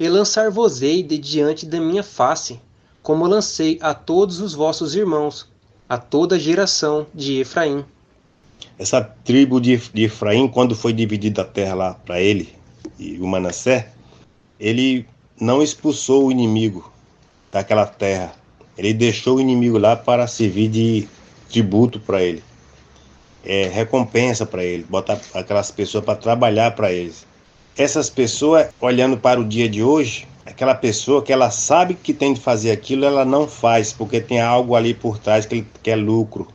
e lançar-vos-ei de diante da minha face, como lancei a todos os vossos irmãos, a toda a geração de Efraim. Essa tribo de Efraim, quando foi dividida a terra lá para ele e o Manassés, ele não expulsou o inimigo daquela terra. Ele deixou o inimigo lá para servir de tributo para ele, recompensa para ele, botar aquelas pessoas para trabalhar para eles. Essas pessoas, olhando para o dia de hoje, aquela pessoa que ela sabe que tem de fazer aquilo, ela não faz, porque tem algo ali por trás que ele quer lucro,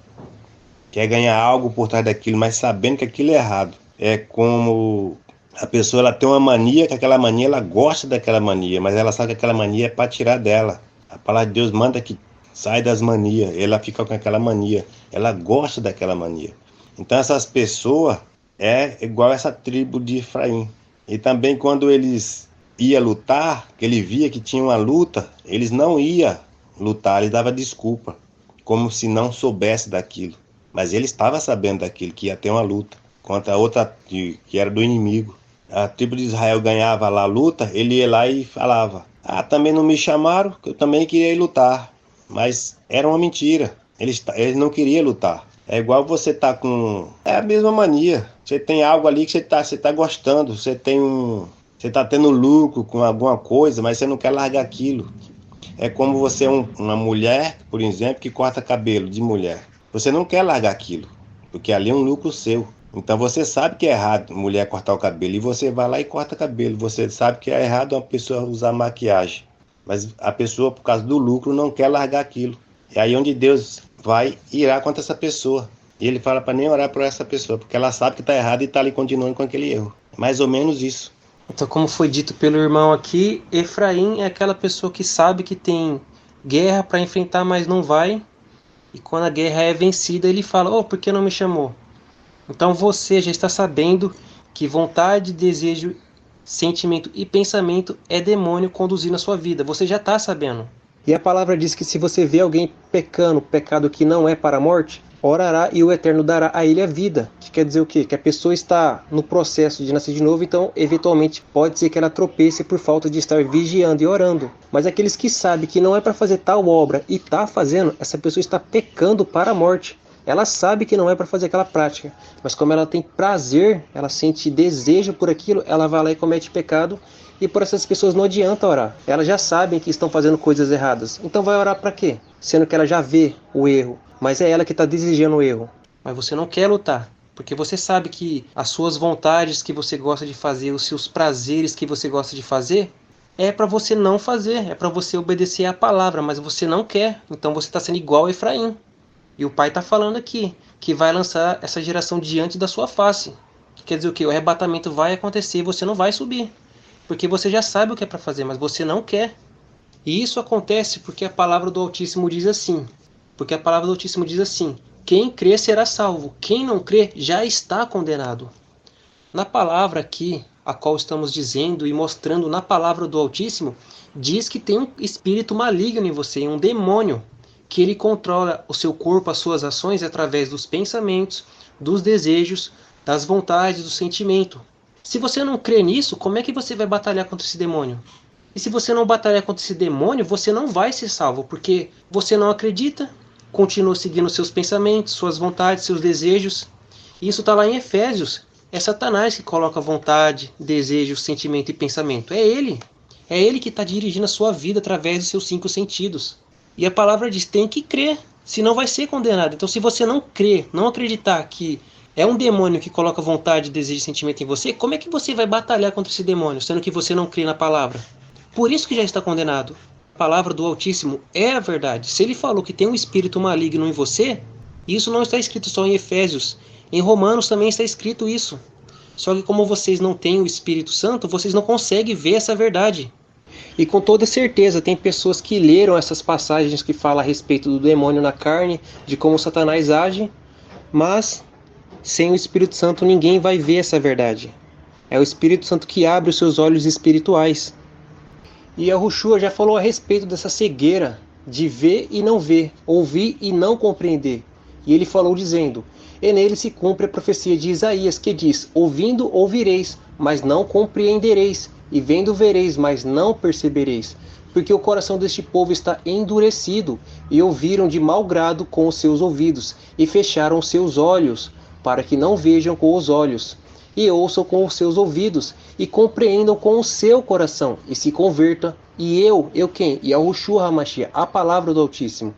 quer ganhar algo por trás daquilo, mas sabendo que aquilo é errado. É como a pessoa, ela tem uma mania, que aquela mania, ela gosta daquela mania, mas ela sabe que aquela mania é para tirar dela. A palavra de Deus manda que sai das manias, ela fica com aquela mania, ela gosta daquela mania. Então essas pessoas é igual essa tribo de Efraim. E também quando eles iam lutar, que ele via que tinha uma luta, eles não iam lutar, eles davam desculpa, como se não soubesse daquilo. Mas ele estava sabendo daquilo, que ia ter uma luta contra a outra que era do inimigo. A tribo de Israel ganhava lá a luta, ele ia lá e falava: também não me chamaram, que eu também queria ir lutar. Mas era uma mentira, eles não queriam lutar. É igual você tá com... É a mesma mania. Você tem algo ali que você tá gostando, você tá tendo lucro com alguma coisa, mas você não quer largar aquilo. É como você uma mulher, por exemplo, que corta cabelo de mulher. Você não quer largar aquilo, porque ali é um lucro seu. Então você sabe que é errado mulher cortar o cabelo e você vai lá e corta cabelo. Você sabe que é errado uma pessoa usar maquiagem, mas a pessoa, por causa do lucro, não quer largar aquilo. É aí onde Deus vai irar contra essa pessoa. E ele fala para nem orar por essa pessoa, porque ela sabe que está errado e está ali continuando com aquele erro. É mais ou menos isso. Então, como foi dito pelo irmão aqui, Efraim é aquela pessoa que sabe que tem guerra para enfrentar, mas não vai. E quando a guerra é vencida, ele fala: por que não me chamou? Então você já está sabendo que vontade, desejo, sentimento e pensamento é demônio conduzindo a sua vida. Você já está sabendo. E a palavra diz que se você vê alguém pecando, pecado que não é para a morte, orará e o Eterno dará a ele a vida. Que quer dizer o quê? Que a pessoa está no processo de nascer de novo, então eventualmente pode ser que ela tropece por falta de estar vigiando e orando. Mas aqueles que sabem que não é para fazer tal obra e está fazendo, essa pessoa está pecando para a morte. Ela sabe que não é para fazer aquela prática, mas como ela tem prazer, ela sente desejo por aquilo, ela vai lá e comete pecado. E por essas pessoas não adianta orar. Elas já sabem que estão fazendo coisas erradas. Então vai orar para quê? Sendo que ela já vê o erro, mas é ela que está desejando o erro. Mas você não quer lutar, porque você sabe que as suas vontades que você gosta de fazer, os seus prazeres que você gosta de fazer, é para você não fazer, é para você obedecer à palavra, mas você não quer. Então você está sendo igual a Efraim. E o pai está falando aqui que vai lançar essa geração diante da sua face. Que quer dizer o quê? O arrebatamento vai acontecer e você não vai subir. Porque você já sabe o que é para fazer, mas você não quer. E isso acontece porque a palavra do Altíssimo diz assim. Porque a palavra do Altíssimo diz assim: quem crê será salvo, quem não crê já está condenado. Na palavra aqui, a qual estamos dizendo e mostrando na palavra do Altíssimo, diz que tem um espírito maligno em você, um demônio, que ele controla o seu corpo, as suas ações através dos pensamentos, dos desejos, das vontades, do sentimento. Se você não crê nisso, como é que você vai batalhar contra esse demônio? E se você não batalhar contra esse demônio, você não vai ser salvo, porque você não acredita, continua seguindo seus pensamentos, suas vontades, seus desejos. E isso está lá em Efésios. É Satanás que coloca vontade, desejo, sentimento e pensamento. É ele. É ele que está dirigindo a sua vida através dos seus 5 sentidos. E a palavra diz: tem que crer, senão vai ser condenado. Então se você não crer, não acreditar que é um demônio que coloca vontade, desejo e sentimento em você, como é que você vai batalhar contra esse demônio, sendo que você não crê na palavra? Por isso que já está condenado. A palavra do Altíssimo é a verdade. Se ele falou que tem um espírito maligno em você, isso não está escrito só em Efésios. Em Romanos também está escrito isso. Só que como vocês não têm o Espírito Santo, vocês não conseguem ver essa verdade. E com toda certeza tem pessoas que leram essas passagens que falam a respeito do demônio na carne, de como Satanás age, mas sem o Espírito Santo ninguém vai ver essa verdade. É o Espírito Santo que abre os seus olhos espirituais. E a Yahushua já falou a respeito dessa cegueira de ver e não ver, ouvir e não compreender. E ele falou dizendo: e nele se cumpre a profecia de Isaías, que diz: ouvindo ouvireis, mas não compreendereis, e vendo vereis, mas não percebereis. Porque o coração deste povo está endurecido, e ouviram de mau grado com os seus ouvidos, e fecharam os seus olhos, para que não vejam com os olhos, e ouçam com os seus ouvidos, e compreendam com o seu coração, e se convertam, e eu quem? Yahushua HaMashiach, a palavra do Altíssimo,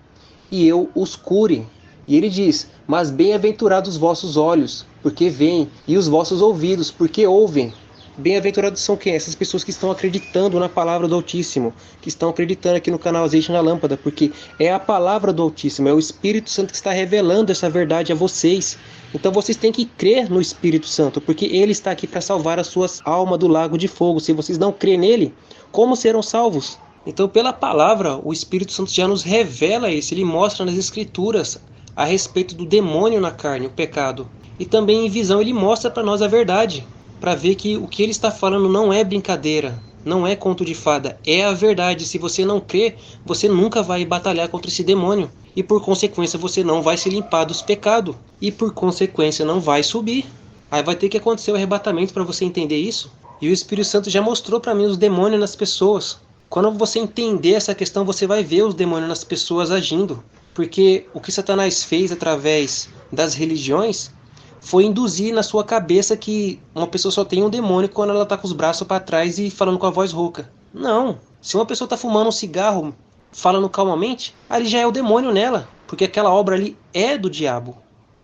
e eu os cure. E ele diz: mas bem-aventurados os vossos olhos, porque veem, e os vossos ouvidos, porque ouvem. Bem-aventurados são quem? Essas pessoas que estão acreditando na palavra do Altíssimo, que estão acreditando aqui no canal Azeite na Lâmpada, porque é a palavra do Altíssimo, é o Espírito Santo que está revelando essa verdade a vocês. Então vocês têm que crer no Espírito Santo, porque ele está aqui para salvar as suas almas do lago de fogo. Se vocês não crêem nele, como serão salvos? Então, pela palavra, o Espírito Santo já nos revela isso, ele mostra nas Escrituras a respeito do demônio na carne, o pecado. E também em visão ele mostra para nós a verdade, para ver que o que ele está falando não é brincadeira, não é conto de fada, é a verdade. Se você não crê, você nunca vai batalhar contra esse demônio. E por consequência você não vai se limpar dos pecados. E por consequência não vai subir. Aí vai ter que acontecer o arrebatamento para você entender isso. E o Espírito Santo já mostrou para mim os demônios nas pessoas. Quando você entender essa questão, você vai ver os demônios nas pessoas agindo. Porque o que Satanás fez através das religiões foi induzir na sua cabeça que uma pessoa só tem um demônio quando ela está com os braços para trás e falando com a voz rouca. Não. Se uma pessoa está fumando um cigarro, falando calmamente, ali já é o demônio nela. Porque aquela obra ali é do diabo.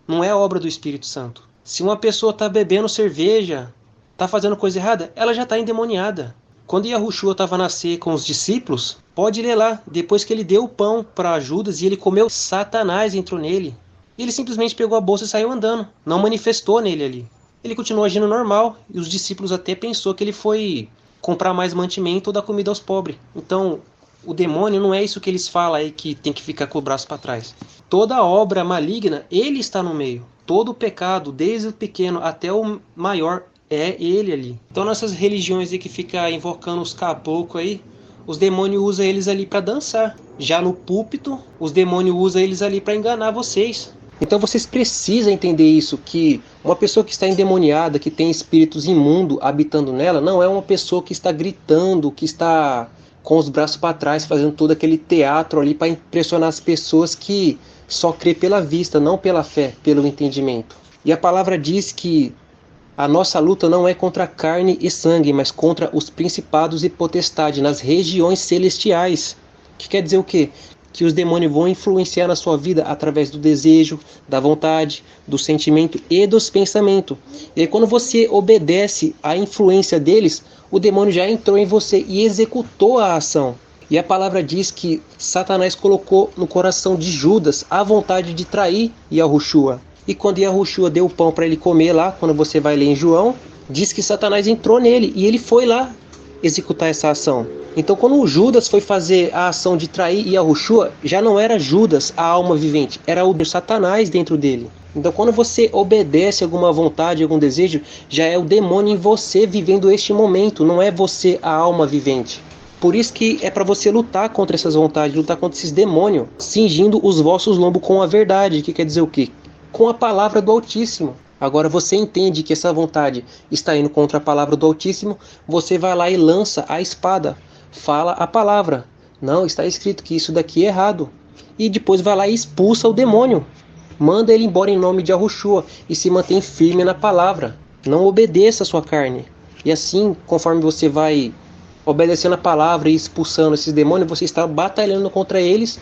Não é obra do Espírito Santo. Se uma pessoa está bebendo cerveja, está fazendo coisa errada, ela já está endemoniada. Quando Yahushua estava a nascer com os discípulos, pode ler lá, depois que ele deu o pão para Judas e ele comeu, Satanás entrou nele. E ele simplesmente pegou a bolsa e saiu andando, não manifestou nele ali. Ele continuou agindo normal e os discípulos até pensou que ele foi comprar mais mantimento ou dar comida aos pobres. Então, o demônio não é isso que eles falam aí, que tem que ficar com o braço para trás. Toda obra maligna, ele está no meio. Todo o pecado, desde o pequeno até o maior, é ele ali. Então nessas religiões aí que fica invocando os caboclos aí, os demônios usam eles ali para dançar. Já no púlpito, os demônios usam eles ali para enganar vocês. Então vocês precisam entender isso, que uma pessoa que está endemoniada, que tem espíritos imundos habitando nela, não é uma pessoa que está gritando, que está com os braços para trás, fazendo todo aquele teatro ali para impressionar as pessoas que só crê pela vista, não pela fé, pelo entendimento. E a palavra diz que a nossa luta não é contra carne e sangue, mas contra os principados e potestades nas regiões celestiais. Que quer dizer o quê? Que os demônios vão influenciar na sua vida através do desejo, da vontade, do sentimento e dos pensamentos. E aí, quando você obedece à influência deles, o demônio já entrou em você e executou a ação. E a palavra diz que Satanás colocou no coração de Judas a vontade de trair Yahushua. E quando Yahushua deu o pão para ele comer lá, quando você vai ler em João, diz que Satanás entrou nele e ele foi lá executar essa ação. Então quando o Judas foi fazer a ação de trair Yahushua, já não era Judas a alma vivente, era o Satanás dentro dele. Então quando você obedece a alguma vontade, algum desejo, já é o demônio em você vivendo este momento, não é você a alma vivente. Por isso que é para você lutar contra essas vontades, lutar contra esses demônios, cingindo os vossos lombos com a verdade, que quer dizer o quê? Com a palavra do Altíssimo. Agora você entende que essa vontade está indo contra a palavra do Altíssimo, você vai lá e lança a espada, fala a palavra. Não, está escrito que isso daqui é errado. E depois vai lá e expulsa o demônio. Manda ele embora em nome de Yahushua e se mantém firme na palavra. Não obedeça a sua carne. E assim, conforme você vai obedecendo a palavra e expulsando esses demônios, você está batalhando contra eles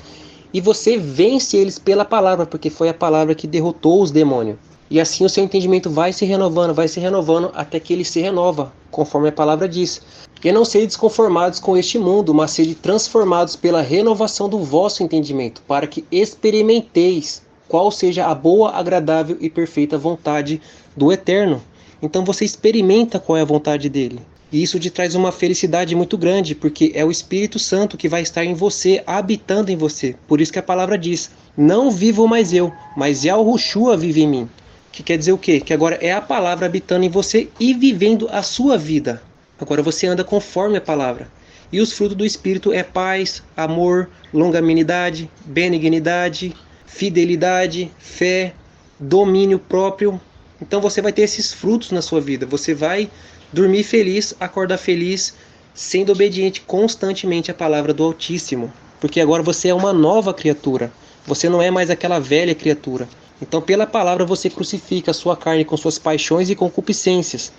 e você vence eles pela palavra, porque foi a palavra que derrotou os demônios. E assim o seu entendimento vai se renovando até que ele se renova, conforme a palavra diz. E não sede desconformados com este mundo, mas sede transformados pela renovação do vosso entendimento, para que experimenteis qual seja a boa, agradável e perfeita vontade do Eterno. Então você experimenta qual é a vontade dele. E isso te traz uma felicidade muito grande, porque é o Espírito Santo que vai estar em você, habitando em você. Por isso que a palavra diz, não vivo mais eu, mas Yahushua vive em mim. Que quer dizer o quê? Que agora é a palavra habitando em você e vivendo a sua vida. Agora você anda conforme a palavra. E os frutos do Espírito é paz, amor, longanimidade, benignidade, fidelidade, fé, domínio próprio. Então você vai ter esses frutos na sua vida. Você vai dormir feliz, acordar feliz, sendo obediente constantemente à palavra do Altíssimo. Porque agora você é uma nova criatura. Você não é mais aquela velha criatura. Então pela palavra você crucifica a sua carne com suas paixões e concupiscências.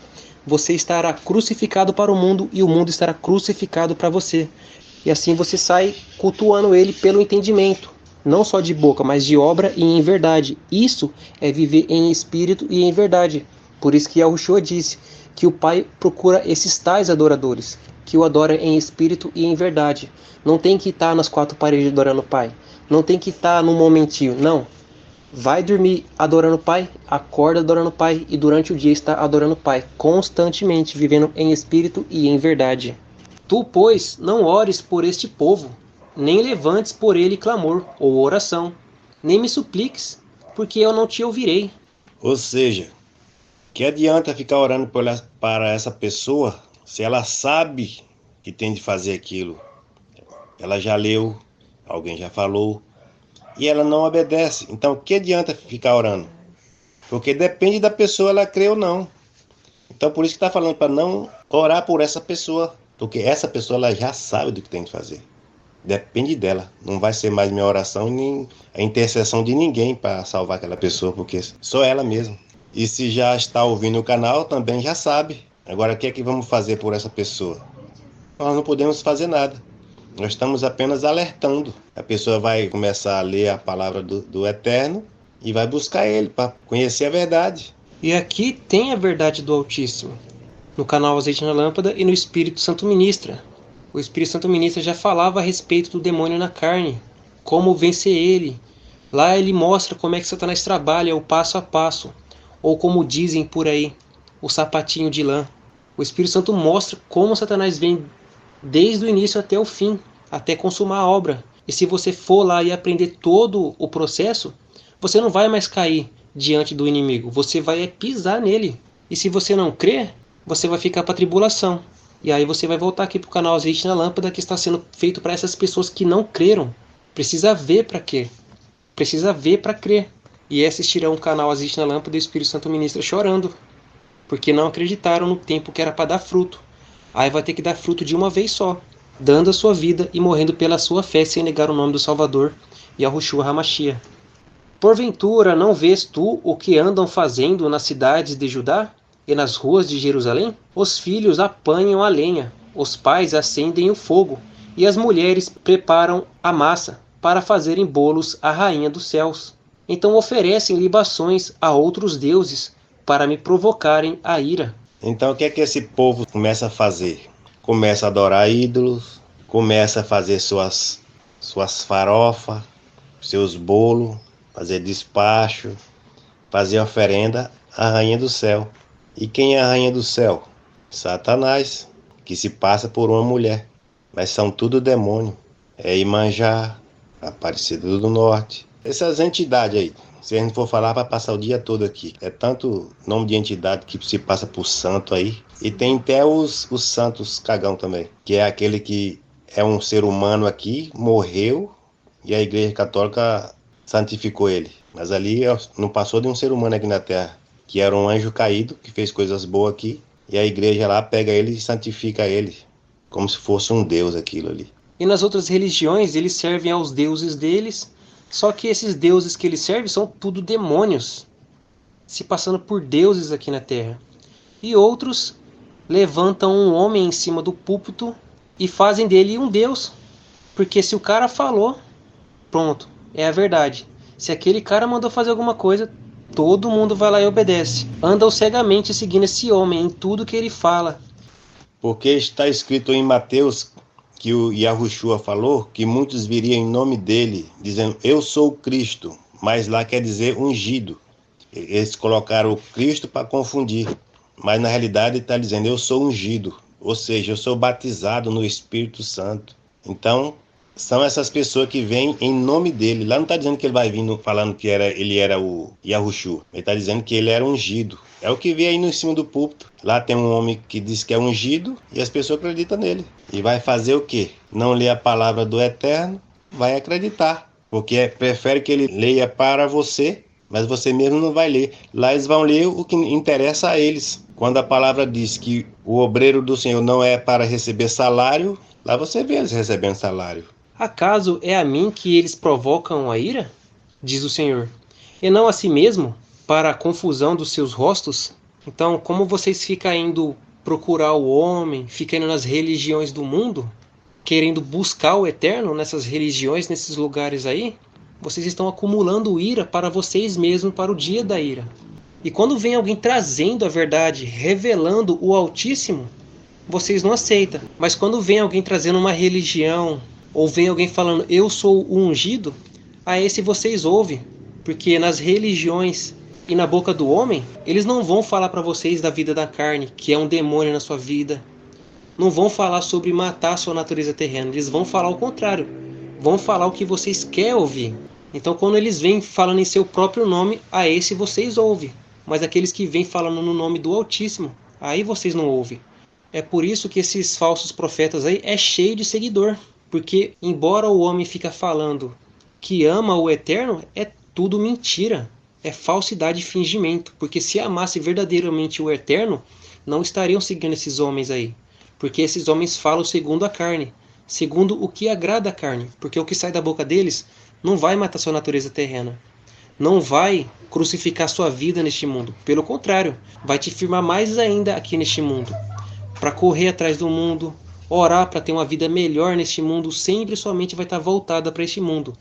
Você estará crucificado para o mundo e o mundo estará crucificado para você. E assim você sai cultuando ele pelo entendimento. Não só de boca, mas de obra e em verdade. Isso é viver em espírito e em verdade. Por isso que Yahushua disse que o Pai procura esses tais adoradores, que o adora em espírito e em verdade. Não tem que estar nas quatro paredes adorando o Pai. Não tem que estar num momentinho, não. Vai dormir adorando o Pai, acorda adorando o Pai e durante o dia está adorando o Pai, constantemente vivendo em espírito e em verdade. Tu, pois, não ores por este povo, nem levantes por ele clamor ou oração, nem me supliques, porque eu não te ouvirei. Ou seja, que adianta ficar orando para essa pessoa se ela sabe que tem de fazer aquilo? Ela já leu, alguém já falou, e ela não obedece. Então, que adianta ficar orando? Porque depende da pessoa ela crer ou não. Então, por isso que está falando para não orar por essa pessoa, porque essa pessoa ela já sabe do que tem que fazer. Depende dela. Não vai ser mais minha oração nem a intercessão de ninguém para salvar aquela pessoa, porque só ela mesma. E se já está ouvindo o canal, também já sabe. Agora, o que é que vamos fazer por essa pessoa? Nós não podemos fazer nada. Nós estamos apenas alertando. A pessoa vai começar a ler a palavra do Eterno e vai buscar ele para conhecer a verdade. E aqui tem a verdade do Altíssimo. No canal Azeite na Lâmpada e no Espírito Santo Ministra. O Espírito Santo Ministra já falava a respeito do demônio na carne, como vencer ele. Lá ele mostra como é que Satanás trabalha o passo a passo, ou como dizem por aí, o sapatinho de lã. O Espírito Santo mostra como Satanás vem desde o início até o fim, até consumar a obra. E se você for lá e aprender todo o processo, você não vai mais cair diante do inimigo, você vai pisar nele. E se você não crer, você vai ficar para a tribulação. E aí você vai voltar aqui para o canal Azeite na Lâmpada, que está sendo feito para essas pessoas que não creram. Precisa ver para quê? Precisa ver para crer. E assistirão o canal Azeite na Lâmpada e o Espírito Santo Ministra chorando, porque não acreditaram no tempo que era para dar fruto. Aí vai ter que dar fruto de uma vez só, dando a sua vida e morrendo pela sua fé sem negar o nome do Salvador, Yahushua HaMashiach. Porventura não vês tu o que andam fazendo nas cidades de Judá e nas ruas de Jerusalém? Os filhos apanham a lenha, os pais acendem o fogo, e as mulheres preparam a massa para fazerem bolos à rainha dos céus. Então oferecem libações a outros deuses para me provocarem a ira. Então o que é que esse povo começa a fazer? Começa a adorar ídolos, começa a fazer suas farofas, seus bolos, fazer despacho, fazer oferenda à rainha do céu. E quem é a rainha do céu? Satanás, que se passa por uma mulher. Mas são tudo demônio. É Iemanjá, Aparecida do Norte. Essas entidades aí, se a gente for falar, vai passar o dia todo aqui. É tanto nome de entidade que se passa por santo aí. E tem até os santos cagão também, que é aquele que é um ser humano aqui, morreu, e a Igreja Católica santificou ele. Mas ali não passou de um ser humano aqui na Terra, que era um anjo caído, que fez coisas boas aqui, e a igreja lá pega ele e santifica ele, como se fosse um deus aquilo ali. E nas outras religiões eles servem aos deuses deles, só que esses deuses que eles servem são tudo demônios, se passando por deuses aqui na Terra. E outros levantam um homem em cima do púlpito e fazem dele um deus, porque se o cara falou, pronto, é a verdade. Se aquele cara mandou fazer alguma coisa, todo mundo vai lá e obedece. Andam cegamente seguindo esse homem em tudo que ele fala. Porque está escrito em Mateus que o Yahushua falou que muitos viriam em nome dele, dizendo, eu sou o Cristo, mas lá quer dizer ungido. Eles colocaram o Cristo para confundir, mas na realidade está dizendo, eu sou ungido, ou seja, eu sou batizado no Espírito Santo. Então, são essas pessoas que vêm em nome dele. Lá não está dizendo que ele vai vir falando que ele era o Yahushua. Ele está dizendo que ele era ungido. É o que vê aí no cima do púlpito. Lá tem um homem que diz que é ungido e as pessoas acreditam nele. E vai fazer o quê? Não lê a palavra do Eterno, vai acreditar. porque prefere que ele leia para você, mas você mesmo não vai ler. Lá eles vão ler o que interessa a eles. Quando a palavra diz que o obreiro do Senhor não é para receber salário, lá você vê eles recebendo salário. Acaso é a mim que eles provocam a ira? Diz o Senhor, e não a si mesmo, para a confusão dos seus rostos? Então, como vocês ficam indo procurar o homem, ficam indo nas religiões do mundo, querendo buscar o eterno nessas religiões, nesses lugares aí, vocês estão acumulando ira para vocês mesmos para o dia da ira. E quando vem alguém trazendo a verdade, revelando o Altíssimo, vocês não aceitam. Mas quando vem alguém trazendo uma religião, ou vem alguém falando, eu sou o ungido, a esse vocês ouvem. Porque nas religiões e na boca do homem, eles não vão falar para vocês da vida da carne, que é um demônio na sua vida. Não vão falar sobre matar a sua natureza terrena. Eles vão falar o contrário. Vão falar o que vocês querem ouvir. Então quando eles vêm falando em seu próprio nome, a esse vocês ouvem. Mas aqueles que vêm falando no nome do Altíssimo, aí vocês não ouvem. É por isso que esses falsos profetas aí é cheio de seguidor. Porque embora o homem fica falando que ama o eterno, é tudo mentira. É falsidade e fingimento. Porque se amasse verdadeiramente o eterno, não estariam seguindo esses homens aí. Porque esses homens falam segundo a carne. Segundo o que agrada a carne. Porque o que sai da boca deles não vai matar sua natureza terrena. Não vai crucificar sua vida neste mundo. Pelo contrário, vai te firmar mais ainda aqui neste mundo. Para correr atrás do mundo, orar para ter uma vida melhor neste mundo, sempre somente vai estar voltada para este mundo.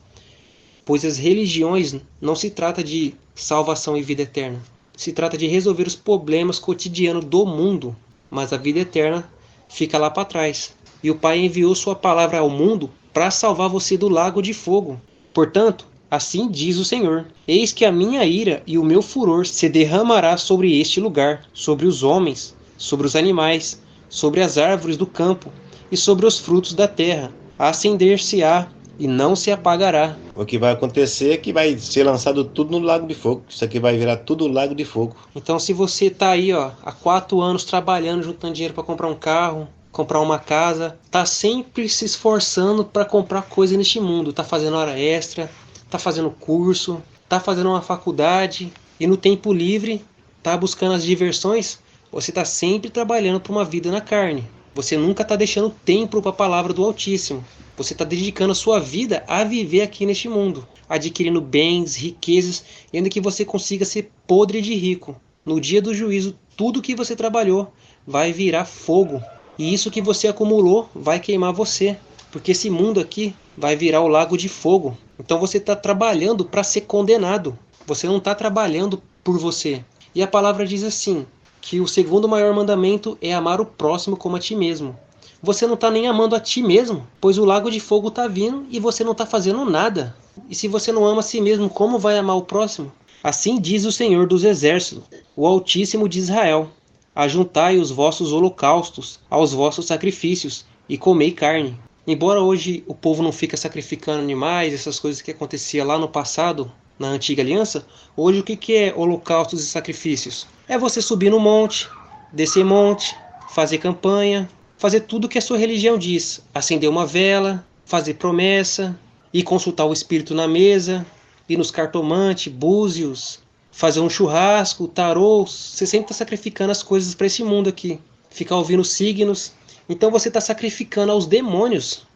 Pois as religiões não se trata de salvação e vida eterna. Se trata de resolver os problemas cotidianos do mundo. Mas a vida eterna fica lá para trás. E o Pai enviou sua palavra ao mundo para salvar você do lago de fogo. Portanto, assim diz o Senhor, eis que a minha ira e o meu furor se derramará sobre este lugar, sobre os homens, sobre os animais, sobre as árvores do campo e sobre os frutos da terra. Acender-se-á e não se apagará. O que vai acontecer é que vai ser lançado tudo no lago de fogo. Isso aqui vai virar tudo lago de fogo. Então se você está aí há 4 anos trabalhando, juntando dinheiro para comprar um carro, comprar uma casa, está sempre se esforçando para comprar coisa neste mundo, está fazendo hora extra, está fazendo curso, está fazendo uma faculdade e no tempo livre está buscando as diversões, você está sempre trabalhando para uma vida na carne. Você nunca está deixando tempo para a palavra do Altíssimo. Você está dedicando a sua vida a viver aqui neste mundo, adquirindo bens, riquezas, e ainda que você consiga ser podre de rico. No dia do juízo, tudo que você trabalhou vai virar fogo. E isso que você acumulou vai queimar você. Porque esse mundo aqui vai virar o lago de fogo. Então você está trabalhando para ser condenado. Você não está trabalhando por você. E a palavra diz assim, que o segundo maior mandamento é amar o próximo como a ti mesmo. Você não está nem amando a ti mesmo, pois o lago de fogo está vindo e você não está fazendo nada. E se você não ama a si mesmo, como vai amar o próximo? Assim diz o Senhor dos Exércitos, o Altíssimo de Israel. Ajuntai os vossos holocaustos aos vossos sacrifícios e comei carne. Embora hoje o povo não fica sacrificando animais, essas coisas que acontecia lá no passado, na antiga aliança, hoje o que é holocaustos e sacrifícios? É você subir no monte, descer monte, fazer campanha, fazer tudo que a sua religião diz. Acender uma vela, fazer promessa, ir consultar o espírito na mesa, ir nos cartomantes, búzios, fazer um churrasco, tarô. Você sempre está sacrificando as coisas para esse mundo aqui. Ficar ouvindo signos. Então você está sacrificando aos demônios.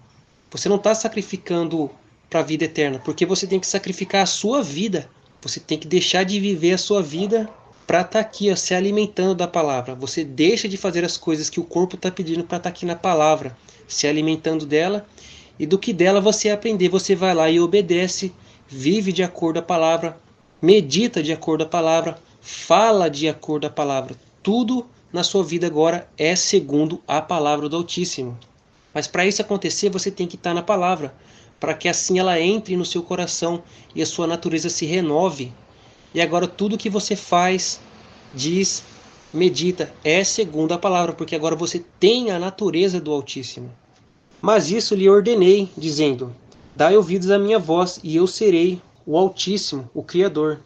Você não está sacrificando para a vida eterna, porque você tem que sacrificar a sua vida. Você tem que deixar de viver a sua vida para estar aqui, se alimentando da palavra. Você deixa de fazer as coisas que o corpo está pedindo para estar aqui na palavra, se alimentando dela, e do que dela você aprender, você vai lá e obedece, vive de acordo com a palavra, medita de acordo com a palavra, fala de acordo com a palavra. Tudo na sua vida agora é segundo a palavra do Altíssimo. Mas para isso acontecer, você tem que estar na palavra, para que assim ela entre no seu coração e a sua natureza se renove. E agora tudo que você faz, diz, medita, é segundo a palavra, porque agora você tem a natureza do Altíssimo. Mas isso lhe ordenei, dizendo, dai ouvidos à minha voz, e eu serei o Altíssimo, o Criador.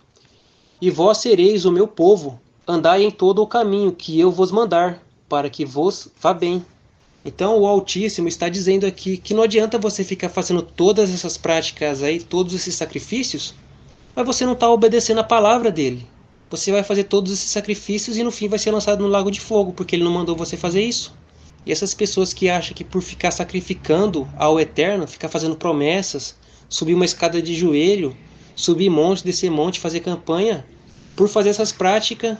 E vós sereis o meu povo, andai em todo o caminho que eu vos mandar, para que vos vá bem. Então o Altíssimo está dizendo aqui que não adianta você ficar fazendo todas essas práticas aí, todos esses sacrifícios, mas você não está obedecendo a palavra dele. Você vai fazer todos esses sacrifícios e no fim vai ser lançado no lago de fogo, porque ele não mandou você fazer isso. E essas pessoas que acham que por ficar sacrificando ao Eterno, ficar fazendo promessas, subir uma escada de joelho, subir monte, descer monte, fazer campanha, por fazer essas práticas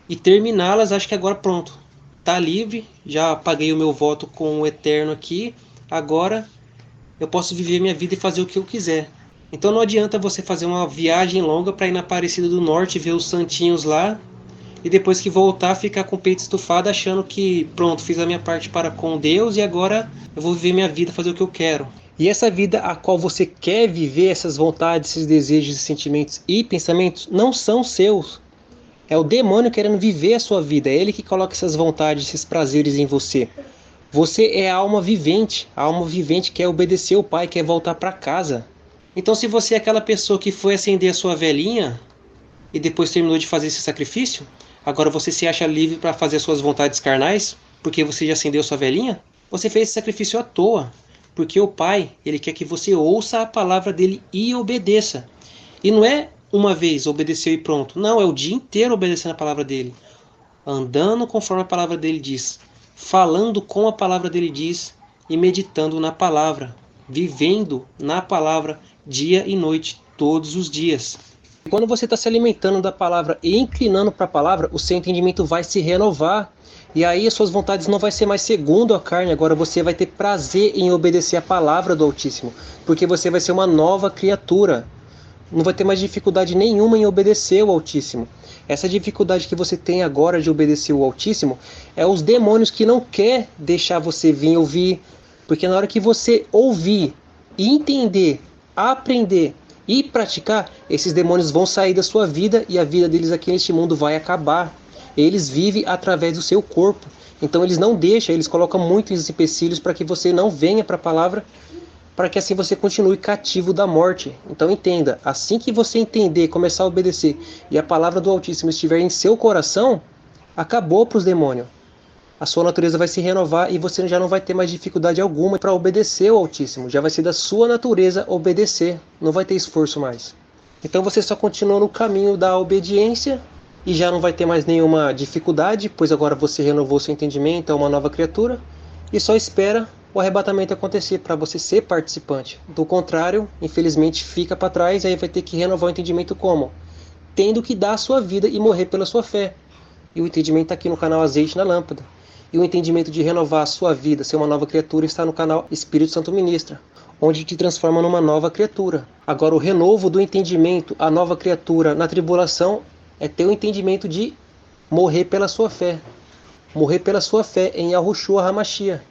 e terminá-las, acho que agora pronto. Tá livre, já paguei o meu voto com o Eterno aqui, agora eu posso viver minha vida e fazer o que eu quiser. Então não adianta você fazer uma viagem longa para ir na Aparecida do Norte, ver os santinhos lá, e depois que voltar ficar com o peito estufado achando que pronto, fiz a minha parte para com Deus e agora eu vou viver minha vida, fazer o que eu quero. E essa vida a qual você quer viver, essas vontades, esses desejos, sentimentos e pensamentos não são seus. É o demônio querendo viver a sua vida, é ele que coloca essas vontades, esses prazeres em você. Você é a alma vivente quer obedecer o Pai, quer voltar para casa. Então se você é aquela pessoa que foi acender a sua velinha e depois terminou de fazer esse sacrifício, agora você se acha livre para fazer as suas vontades carnais, porque você já acendeu sua velinha? Você fez esse sacrifício à toa, porque o Pai, ele quer que você ouça a palavra dele e obedeça. E não é uma vez obedeceu e pronto, não, é o dia inteiro obedecendo a palavra dele, andando conforme a palavra dele diz, falando com a palavra dele diz e meditando na palavra, vivendo na palavra dia e noite, todos os dias. Quando você está se alimentando da palavra e inclinando para a palavra, o seu entendimento vai se renovar. E aí as suas vontades não vai ser mais segundo a carne, agora você vai ter prazer em obedecer a palavra do Altíssimo, porque você vai ser uma nova criatura. Não vai ter mais dificuldade nenhuma em obedecer o Altíssimo. Essa dificuldade que você tem agora de obedecer o Altíssimo é os demônios que não quer deixar você vir ouvir. Porque na hora que você ouvir, entender, aprender e praticar, esses demônios vão sair da sua vida e a vida deles aqui neste mundo vai acabar. Eles vivem através do seu corpo. Então eles não deixam, eles colocam muitos empecilhos para que você não venha para a palavra, para que assim você continue cativo da morte. Então entenda, assim que você entender, começar a obedecer e a palavra do Altíssimo estiver em seu coração, acabou para os demônios. A sua natureza vai se renovar e você já não vai ter mais dificuldade alguma para obedecer ao Altíssimo. Já vai ser da sua natureza obedecer, não vai ter esforço mais. Então você só continua no caminho da obediência e já não vai ter mais nenhuma dificuldade, pois agora você renovou seu entendimento, é uma nova criatura, e só espera o arrebatamento acontecer para você ser participante. Do contrário, infelizmente fica para trás e aí vai ter que renovar o entendimento como? Tendo que dar a sua vida e morrer pela sua fé. E o entendimento está aqui no canal Azeite na Lâmpada. E o entendimento de renovar a sua vida, ser uma nova criatura, está no canal Espírito Santo Ministra, onde te transforma numa nova criatura. Agora o renovo do entendimento, a nova criatura na tribulação, é ter o entendimento de morrer pela sua fé. Morrer pela sua fé em Yahushua HaMashiach.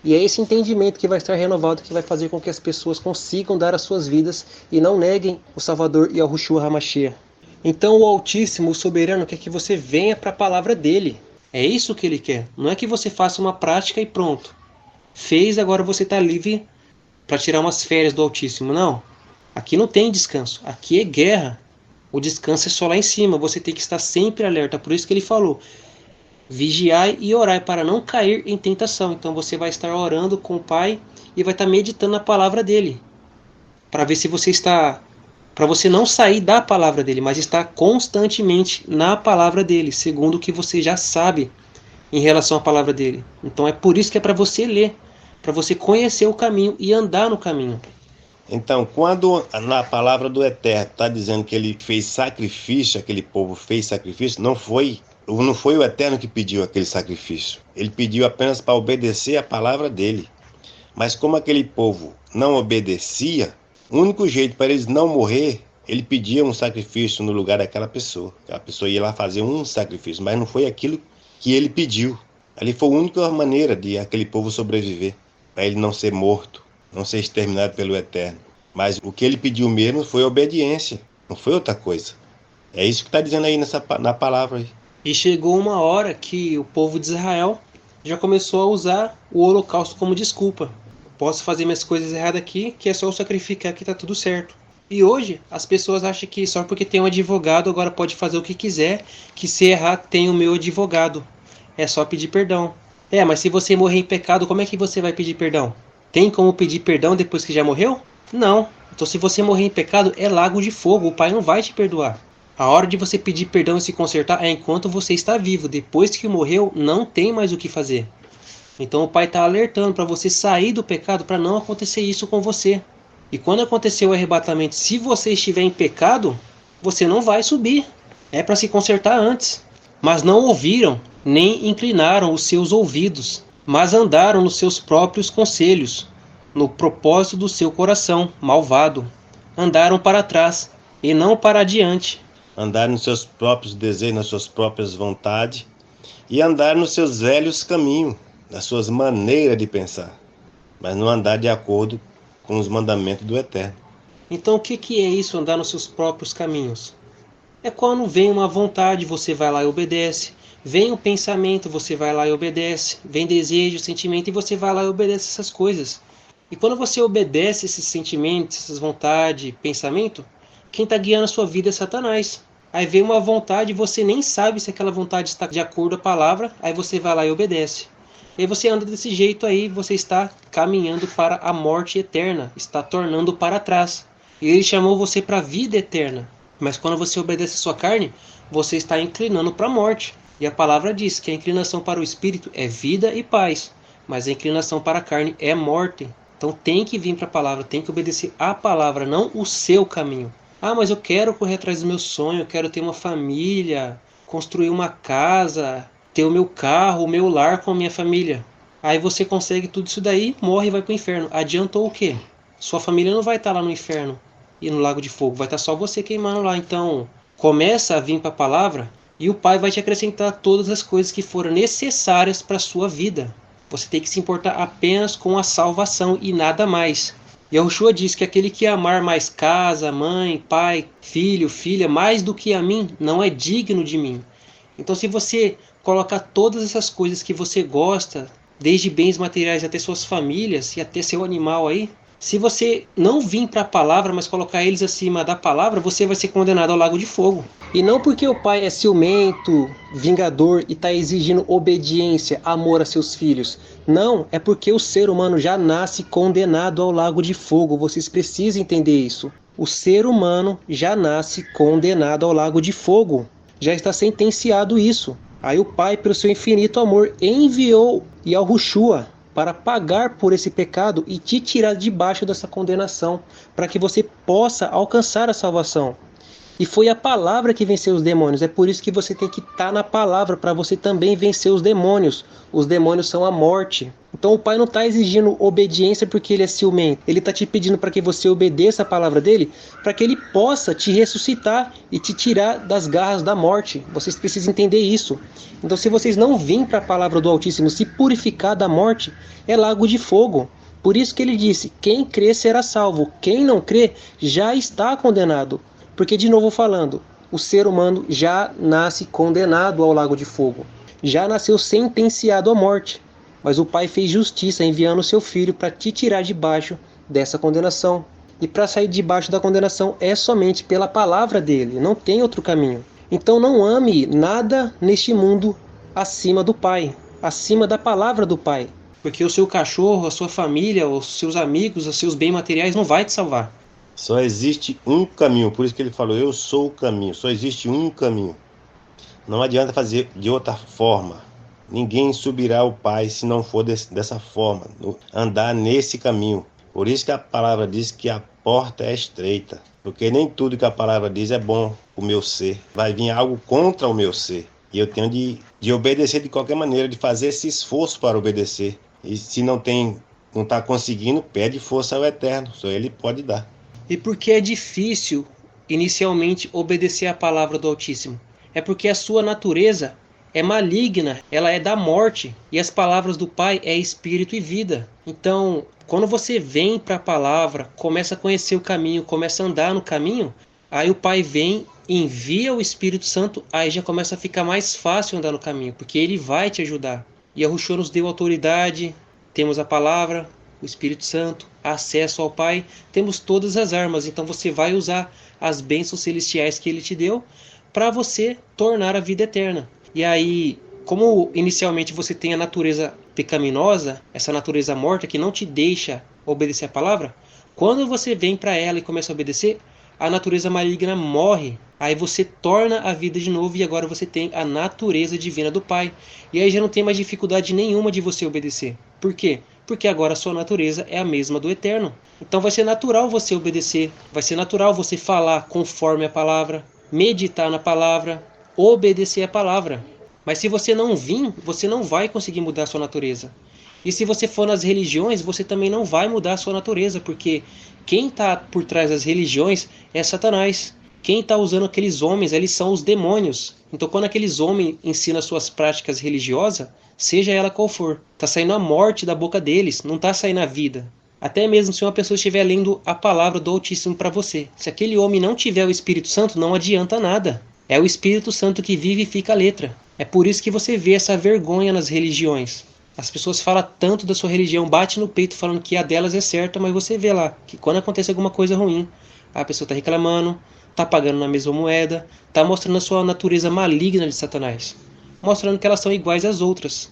E é esse entendimento que vai estar renovado, que vai fazer com que as pessoas consigam dar as suas vidas e não neguem o Salvador Yahushua HaMashiach. Então o Altíssimo, o Soberano, quer que você venha para a palavra dele. É isso que ele quer. Não é que você faça uma prática e pronto. Fez, agora você está livre para tirar umas férias do Altíssimo. Não. Aqui não tem descanso. Aqui é guerra. O descanso é só lá em cima. Você tem que estar sempre alerta. Por isso que ele falou: vigiai e orai para não cair em tentação. Então você vai estar orando com o Pai e vai estar meditando na palavra dele. Para ver se você está... Para você não sair da palavra dele, mas estar constantemente na palavra dele, segundo o que você já sabe em relação à palavra dele. Então é por isso que é para você ler, para você conhecer o caminho e andar no caminho. Então, quando na palavra do Eterno está dizendo que ele fez sacrifício, aquele povo fez sacrifício, não foi o Eterno que pediu aquele sacrifício. Ele pediu apenas para obedecer a palavra dele. Mas como aquele povo não obedecia, o único jeito para eles não morrer, ele pedia um sacrifício no lugar daquela pessoa. A pessoa ia lá fazer um sacrifício, mas não foi aquilo que ele pediu. Ali foi a única maneira de aquele povo sobreviver, para ele não ser morto, não ser exterminado pelo Eterno. Mas o que ele pediu mesmo foi obediência, não foi outra coisa. É isso que está dizendo aí na palavra. Aí. E chegou uma hora que o povo de Israel já começou a usar o holocausto como desculpa. Posso fazer minhas coisas erradas aqui, que é só eu sacrificar que tá tudo certo. E hoje, as pessoas acham que só porque tem um advogado agora pode fazer o que quiser, que se errar tem o meu advogado. É só pedir perdão. Mas se você morrer em pecado, como é que você vai pedir perdão? Tem como pedir perdão depois que já morreu? Não. Então se você morrer em pecado, é lago de fogo, o Pai não vai te perdoar. A hora de você pedir perdão e se consertar é enquanto você está vivo. Depois que morreu, não tem mais o que fazer. Então o Pai está alertando para você sair do pecado para não acontecer isso com você. E quando acontecer o arrebatamento, se você estiver em pecado, você não vai subir. É para se consertar antes. Mas não ouviram, nem inclinaram os seus ouvidos, mas andaram nos seus próprios conselhos, no propósito do seu coração malvado. Andaram para trás, e não para adiante. Andaram nos seus próprios desejos, nas suas próprias vontades, e andaram nos seus velhos caminhos, nas suas maneiras de pensar, mas não andar de acordo com os mandamentos do Eterno. Então o que é isso, andar nos seus próprios caminhos? É quando vem uma vontade, você vai lá e obedece. Vem um pensamento, você vai lá e obedece. Vem desejo, sentimento, e você vai lá e obedece essas coisas. E quando você obedece esses sentimentos, essas vontades, pensamento, quem está guiando a sua vida é Satanás. Aí vem uma vontade e você nem sabe se aquela vontade está de acordo com a palavra, aí você vai lá e obedece. E aí você anda desse jeito aí, você está caminhando para a morte eterna, está tornando para trás. E ele chamou você para a vida eterna. Mas quando você obedece a sua carne, você está inclinando para a morte. E a palavra diz que a inclinação para o espírito é vida e paz, mas a inclinação para a carne é morte. Então tem que vir para a palavra, tem que obedecer a palavra, não o seu caminho. Mas eu quero correr atrás do meu sonho, eu quero ter uma família, construir uma casa, ter o meu carro, o meu lar com a minha família. Aí você consegue tudo isso daí, morre e vai para o inferno. Adiantou o quê? Sua família não vai estar lá no inferno e no lago de fogo, vai estar só você queimando lá. Então começa a vir para a palavra e o Pai vai te acrescentar todas as coisas que foram necessárias para a sua vida. Você tem que se importar apenas com a salvação e nada mais. Yahushua diz que aquele que amar mais casa, mãe, pai, filho, filha, mais do que a mim, não é digno de mim. Então se você colocar todas essas coisas que você gosta, desde bens materiais até suas famílias e até seu animal aí, se você não vir para a palavra, mas colocar eles acima da palavra, você vai ser condenado ao lago de fogo. E não porque o pai é ciumento, vingador e está exigindo obediência, amor a seus filhos. Não, é porque o ser humano já nasce condenado ao lago de fogo. Vocês precisam entender isso. O ser humano já nasce condenado ao lago de fogo. Já está sentenciado isso. Aí o Pai, pelo seu infinito amor, enviou Yahushua para pagar por esse pecado e te tirar debaixo dessa condenação, para que você possa alcançar a salvação. E foi a palavra que venceu os demônios. É por isso que você tem que estar na palavra, para você também vencer os demônios. Os demônios são a morte. Então o Pai não está exigindo obediência porque ele é ciumento. Ele está te pedindo para que você obedeça a palavra dele, para que ele possa te ressuscitar e te tirar das garras da morte. Vocês precisam entender isso. Então se vocês não virem para a palavra do Altíssimo se purificar da morte, é lago de fogo. Por isso que ele disse, quem crê será salvo. Quem não crê já está condenado. Porque, de novo falando, o ser humano já nasce condenado ao lago de fogo. Já nasceu sentenciado à morte. Mas o Pai fez justiça enviando o seu Filho para te tirar debaixo dessa condenação. E para sair debaixo da condenação é somente pela palavra dele. Não tem outro caminho. Então não ame nada neste mundo acima do Pai. Acima da palavra do Pai. Porque o seu cachorro, a sua família, os seus amigos, os seus bens materiais não vai te salvar. Só existe um caminho, por isso que ele falou, eu sou o caminho, só existe um caminho. Não adianta fazer de outra forma. Ninguém subirá ao Pai se não for dessa forma, andar nesse caminho. Por isso que a palavra diz que a porta é estreita, porque nem tudo que a palavra diz é bom o meu ser. Vai vir algo contra o meu ser. E eu tenho de obedecer de qualquer maneira, de fazer esse esforço para obedecer. E se não está conseguindo, pede força ao Eterno, só Ele pode dar. E por que é difícil, inicialmente, obedecer à palavra do Altíssimo? É porque a sua natureza é maligna, ela é da morte, e as palavras do Pai é espírito e vida. Então, quando você vem para a palavra, começa a conhecer o caminho, começa a andar no caminho, aí o Pai vem, envia o Espírito Santo, aí já começa a ficar mais fácil andar no caminho, porque ele vai te ajudar. E Yahushua nos deu autoridade, temos a palavra, o Espírito Santo, acesso ao Pai, temos todas as armas, então você vai usar as bênçãos celestiais que Ele te deu para você tornar a vida eterna. E aí, como inicialmente você tem a natureza pecaminosa, essa natureza morta que não te deixa obedecer a palavra, quando você vem para ela e começa a obedecer, a natureza maligna morre. Aí você torna a vida de novo e agora você tem a natureza divina do Pai. E aí já não tem mais dificuldade nenhuma de você obedecer. Por quê? Porque agora a sua natureza é a mesma do Eterno. Então vai ser natural você obedecer, vai ser natural você falar conforme a palavra, meditar na palavra, obedecer a palavra. Mas se você não vir, você não vai conseguir mudar a sua natureza. E se você for nas religiões, você também não vai mudar a sua natureza, porque quem está por trás das religiões é Satanás. Quem está usando aqueles homens, eles são os demônios. Então quando aqueles homens ensinam suas práticas religiosas, seja ela qual for, está saindo a morte da boca deles, não está saindo a vida. Até mesmo se uma pessoa estiver lendo a palavra do Altíssimo para você. Se aquele homem não tiver o Espírito Santo, não adianta nada. É o Espírito Santo que vivifica a letra. É por isso que você vê essa vergonha nas religiões. As pessoas falam tanto da sua religião, bate no peito falando que a delas é certa, mas você vê lá que quando acontece alguma coisa ruim, a pessoa está reclamando, está pagando na mesma moeda, está mostrando a sua natureza maligna de Satanás, mostrando que elas são iguais às outras.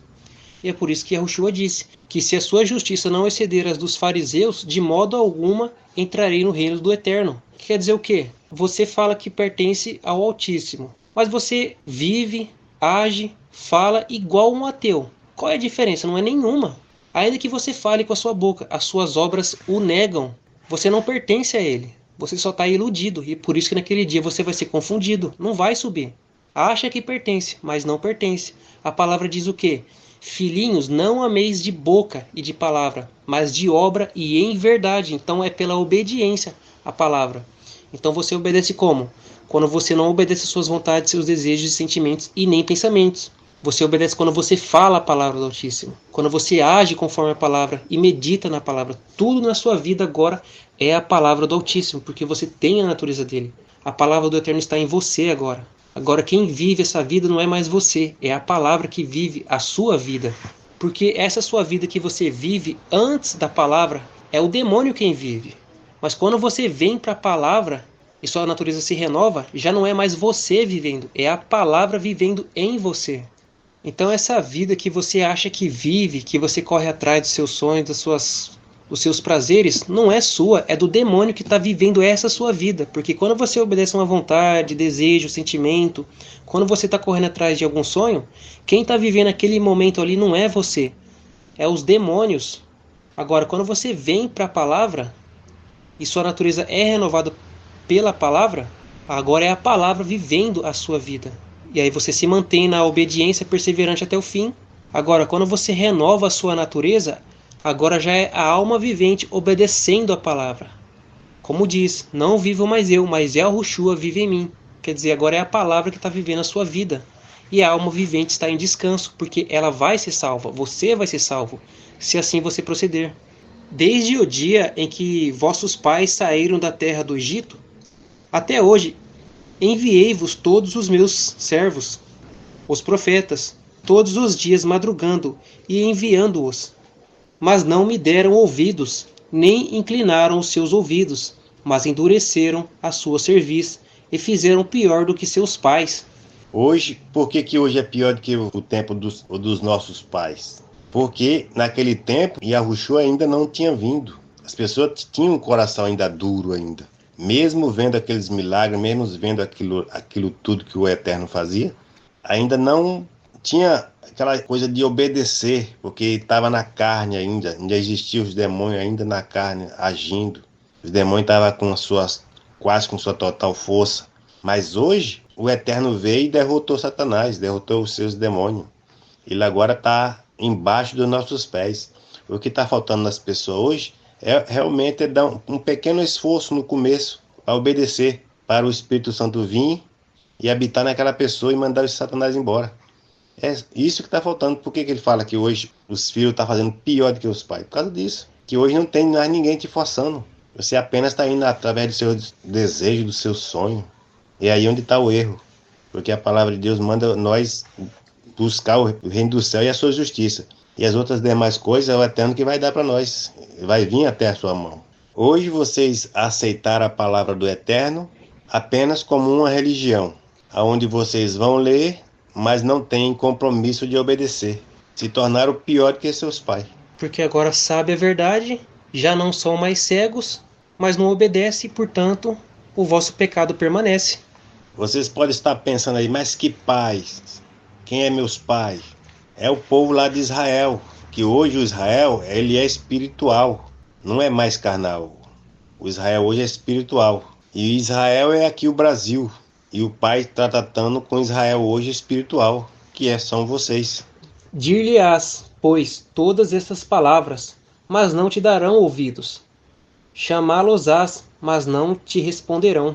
E é por isso que Yahushua disse que se a sua justiça não exceder as dos fariseus, de modo alguma entrarei no reino do Eterno. Que quer dizer o quê? Você fala que pertence ao Altíssimo, mas você vive, age, fala igual um ateu. Qual é a diferença? Não é nenhuma. Ainda que você fale com a sua boca, as suas obras o negam. Você não pertence a ele. Você só está iludido. E por isso que naquele dia você vai ser confundido. Não vai subir. Acha que pertence, mas não pertence. A palavra diz o quê? Filhinhos, não ameis de boca e de palavra, mas de obra e em verdade. Então é pela obediência à palavra. Então você obedece como? Quando você não obedece às suas vontades, seus desejos, sentimentos e nem pensamentos. Você obedece quando você fala a palavra do Altíssimo. Quando você age conforme a palavra e medita na palavra. Tudo na sua vida agora é a palavra do Altíssimo, porque você tem a natureza dele. A palavra do Eterno está em você agora. Agora quem vive essa vida não é mais você, é a palavra que vive a sua vida. Porque essa sua vida que você vive antes da palavra é o demônio quem vive. Mas quando você vem para a palavra e sua natureza se renova, já não é mais você vivendo, é a palavra vivendo em você. Então essa vida que você acha que vive, que você corre atrás dos seus sonhos, dos seus prazeres, não é sua, é do demônio que está vivendo essa sua vida. Porque quando você obedece a uma vontade, desejo, sentimento, quando você está correndo atrás de algum sonho, quem está vivendo aquele momento ali não é você, é os demônios. Agora, quando você vem para a palavra e sua natureza é renovada pela palavra, agora é a palavra vivendo a sua vida. E aí você se mantém na obediência perseverante até o fim. Agora, quando você renova a sua natureza, agora já é a alma vivente obedecendo a palavra. Como diz, não vivo mais eu, mas Yahushua vive em mim. Quer dizer, agora é a palavra que está vivendo a sua vida. E a alma vivente está em descanso, porque ela vai ser salva, você vai ser salvo, se assim você proceder. Desde o dia em que vossos pais saíram da terra do Egito, até hoje, enviei-vos todos os meus servos, os profetas, todos os dias madrugando e enviando-os. Mas não me deram ouvidos, nem inclinaram os seus ouvidos, mas endureceram a sua cerviz e fizeram pior do que seus pais. Hoje, por que hoje é pior do que o tempo dos nossos pais? Porque naquele tempo, Yahushua ainda não tinha vindo. As pessoas tinham um coração ainda duro ainda. Mesmo vendo aqueles milagres, mesmo vendo aquilo tudo que o Eterno fazia, ainda não tinha aquela coisa de obedecer, porque estava na carne ainda existiam os demônios ainda na carne agindo. Os demônios estavam quase com sua total força. Mas hoje, o Eterno veio e derrotou Satanás, derrotou os seus demônios. Ele agora está embaixo dos nossos pés. O que está faltando nas pessoas hoje realmente é dar um pequeno esforço no começo para obedecer, para o Espírito Santo vir e habitar naquela pessoa e mandar o Satanás embora. É isso que está faltando. Por que ele fala que hoje os filhos estão fazendo pior do que os pais? Por causa disso. Que hoje não tem mais ninguém te forçando. Você apenas está indo através do seu desejo, do seu sonho. É aí onde está o erro. Porque a palavra de Deus manda nós buscar o reino do céu e a sua justiça. E as outras demais coisas é o Eterno que vai dar para nós. Vai vir até a sua mão. Hoje vocês aceitaram a palavra do Eterno apenas como uma religião, onde vocês vão ler, mas não têm compromisso de obedecer. se tornaram pior do que seus pais. Porque agora sabe a verdade, já não são mais cegos, mas não obedece, e, portanto, o vosso pecado permanece. Vocês podem estar pensando aí, mas que pais? Quem é meus pais? É o povo lá de Israel, que hoje o Israel, ele é espiritual, não é mais carnal. O Israel hoje é espiritual. E Israel é aqui o Brasil. E o pai está tratando com Israel hoje espiritual, são vocês. Dir-lhe-ás, pois, todas estas palavras, mas não te darão ouvidos. Chamá-los-ás, mas não te responderão.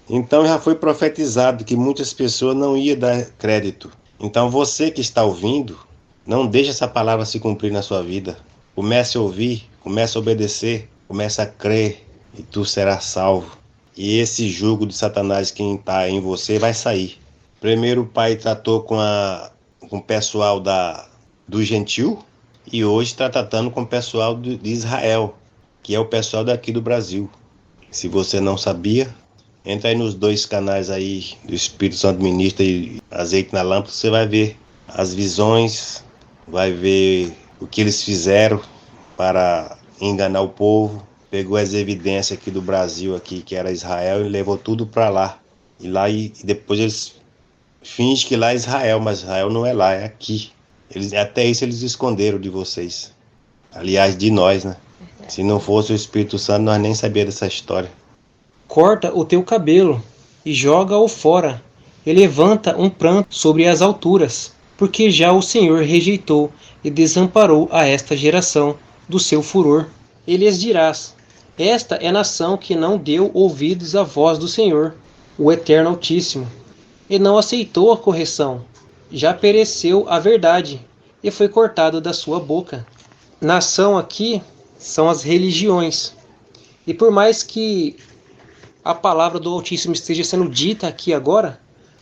Então já foi profetizado que muitas pessoas não iam dar crédito. Então você que está ouvindo, não deixe essa palavra se cumprir na sua vida. Comece a ouvir, comece a obedecer, comece a crer e tu serás salvo. E esse jugo de Satanás que está em você vai sair. Primeiro o pai tratou com o pessoal do gentil e hoje está tratando com o pessoal de Israel, que é o pessoal daqui do Brasil. Se você não sabia, entra aí nos 2 canais aí do Espírito Santo Ministra e Azeite na Lâmpada, você vai ver as visões, vai ver o que eles fizeram para enganar o povo. Pegou as evidências aqui do Brasil, aqui, que era Israel, e levou tudo para lá. E lá e depois eles fingem que lá é Israel, mas Israel não é lá, é aqui. Até isso eles esconderam de vocês. Aliás, de nós, né? Se não fosse o Espírito Santo, nós nem sabíamos dessa história. Corta o teu cabelo e joga-o fora, e levanta um pranto sobre as alturas, porque já o Senhor rejeitou e desamparou a esta geração do seu furor. E lhes dirás: esta é nação que não deu ouvidos à voz do Senhor, o Eterno Altíssimo, e não aceitou a correção. Já pereceu a verdade, e foi cortado da sua boca. Nação aqui são as religiões. E por mais que a palavra do Altíssimo esteja sendo dita aqui agora,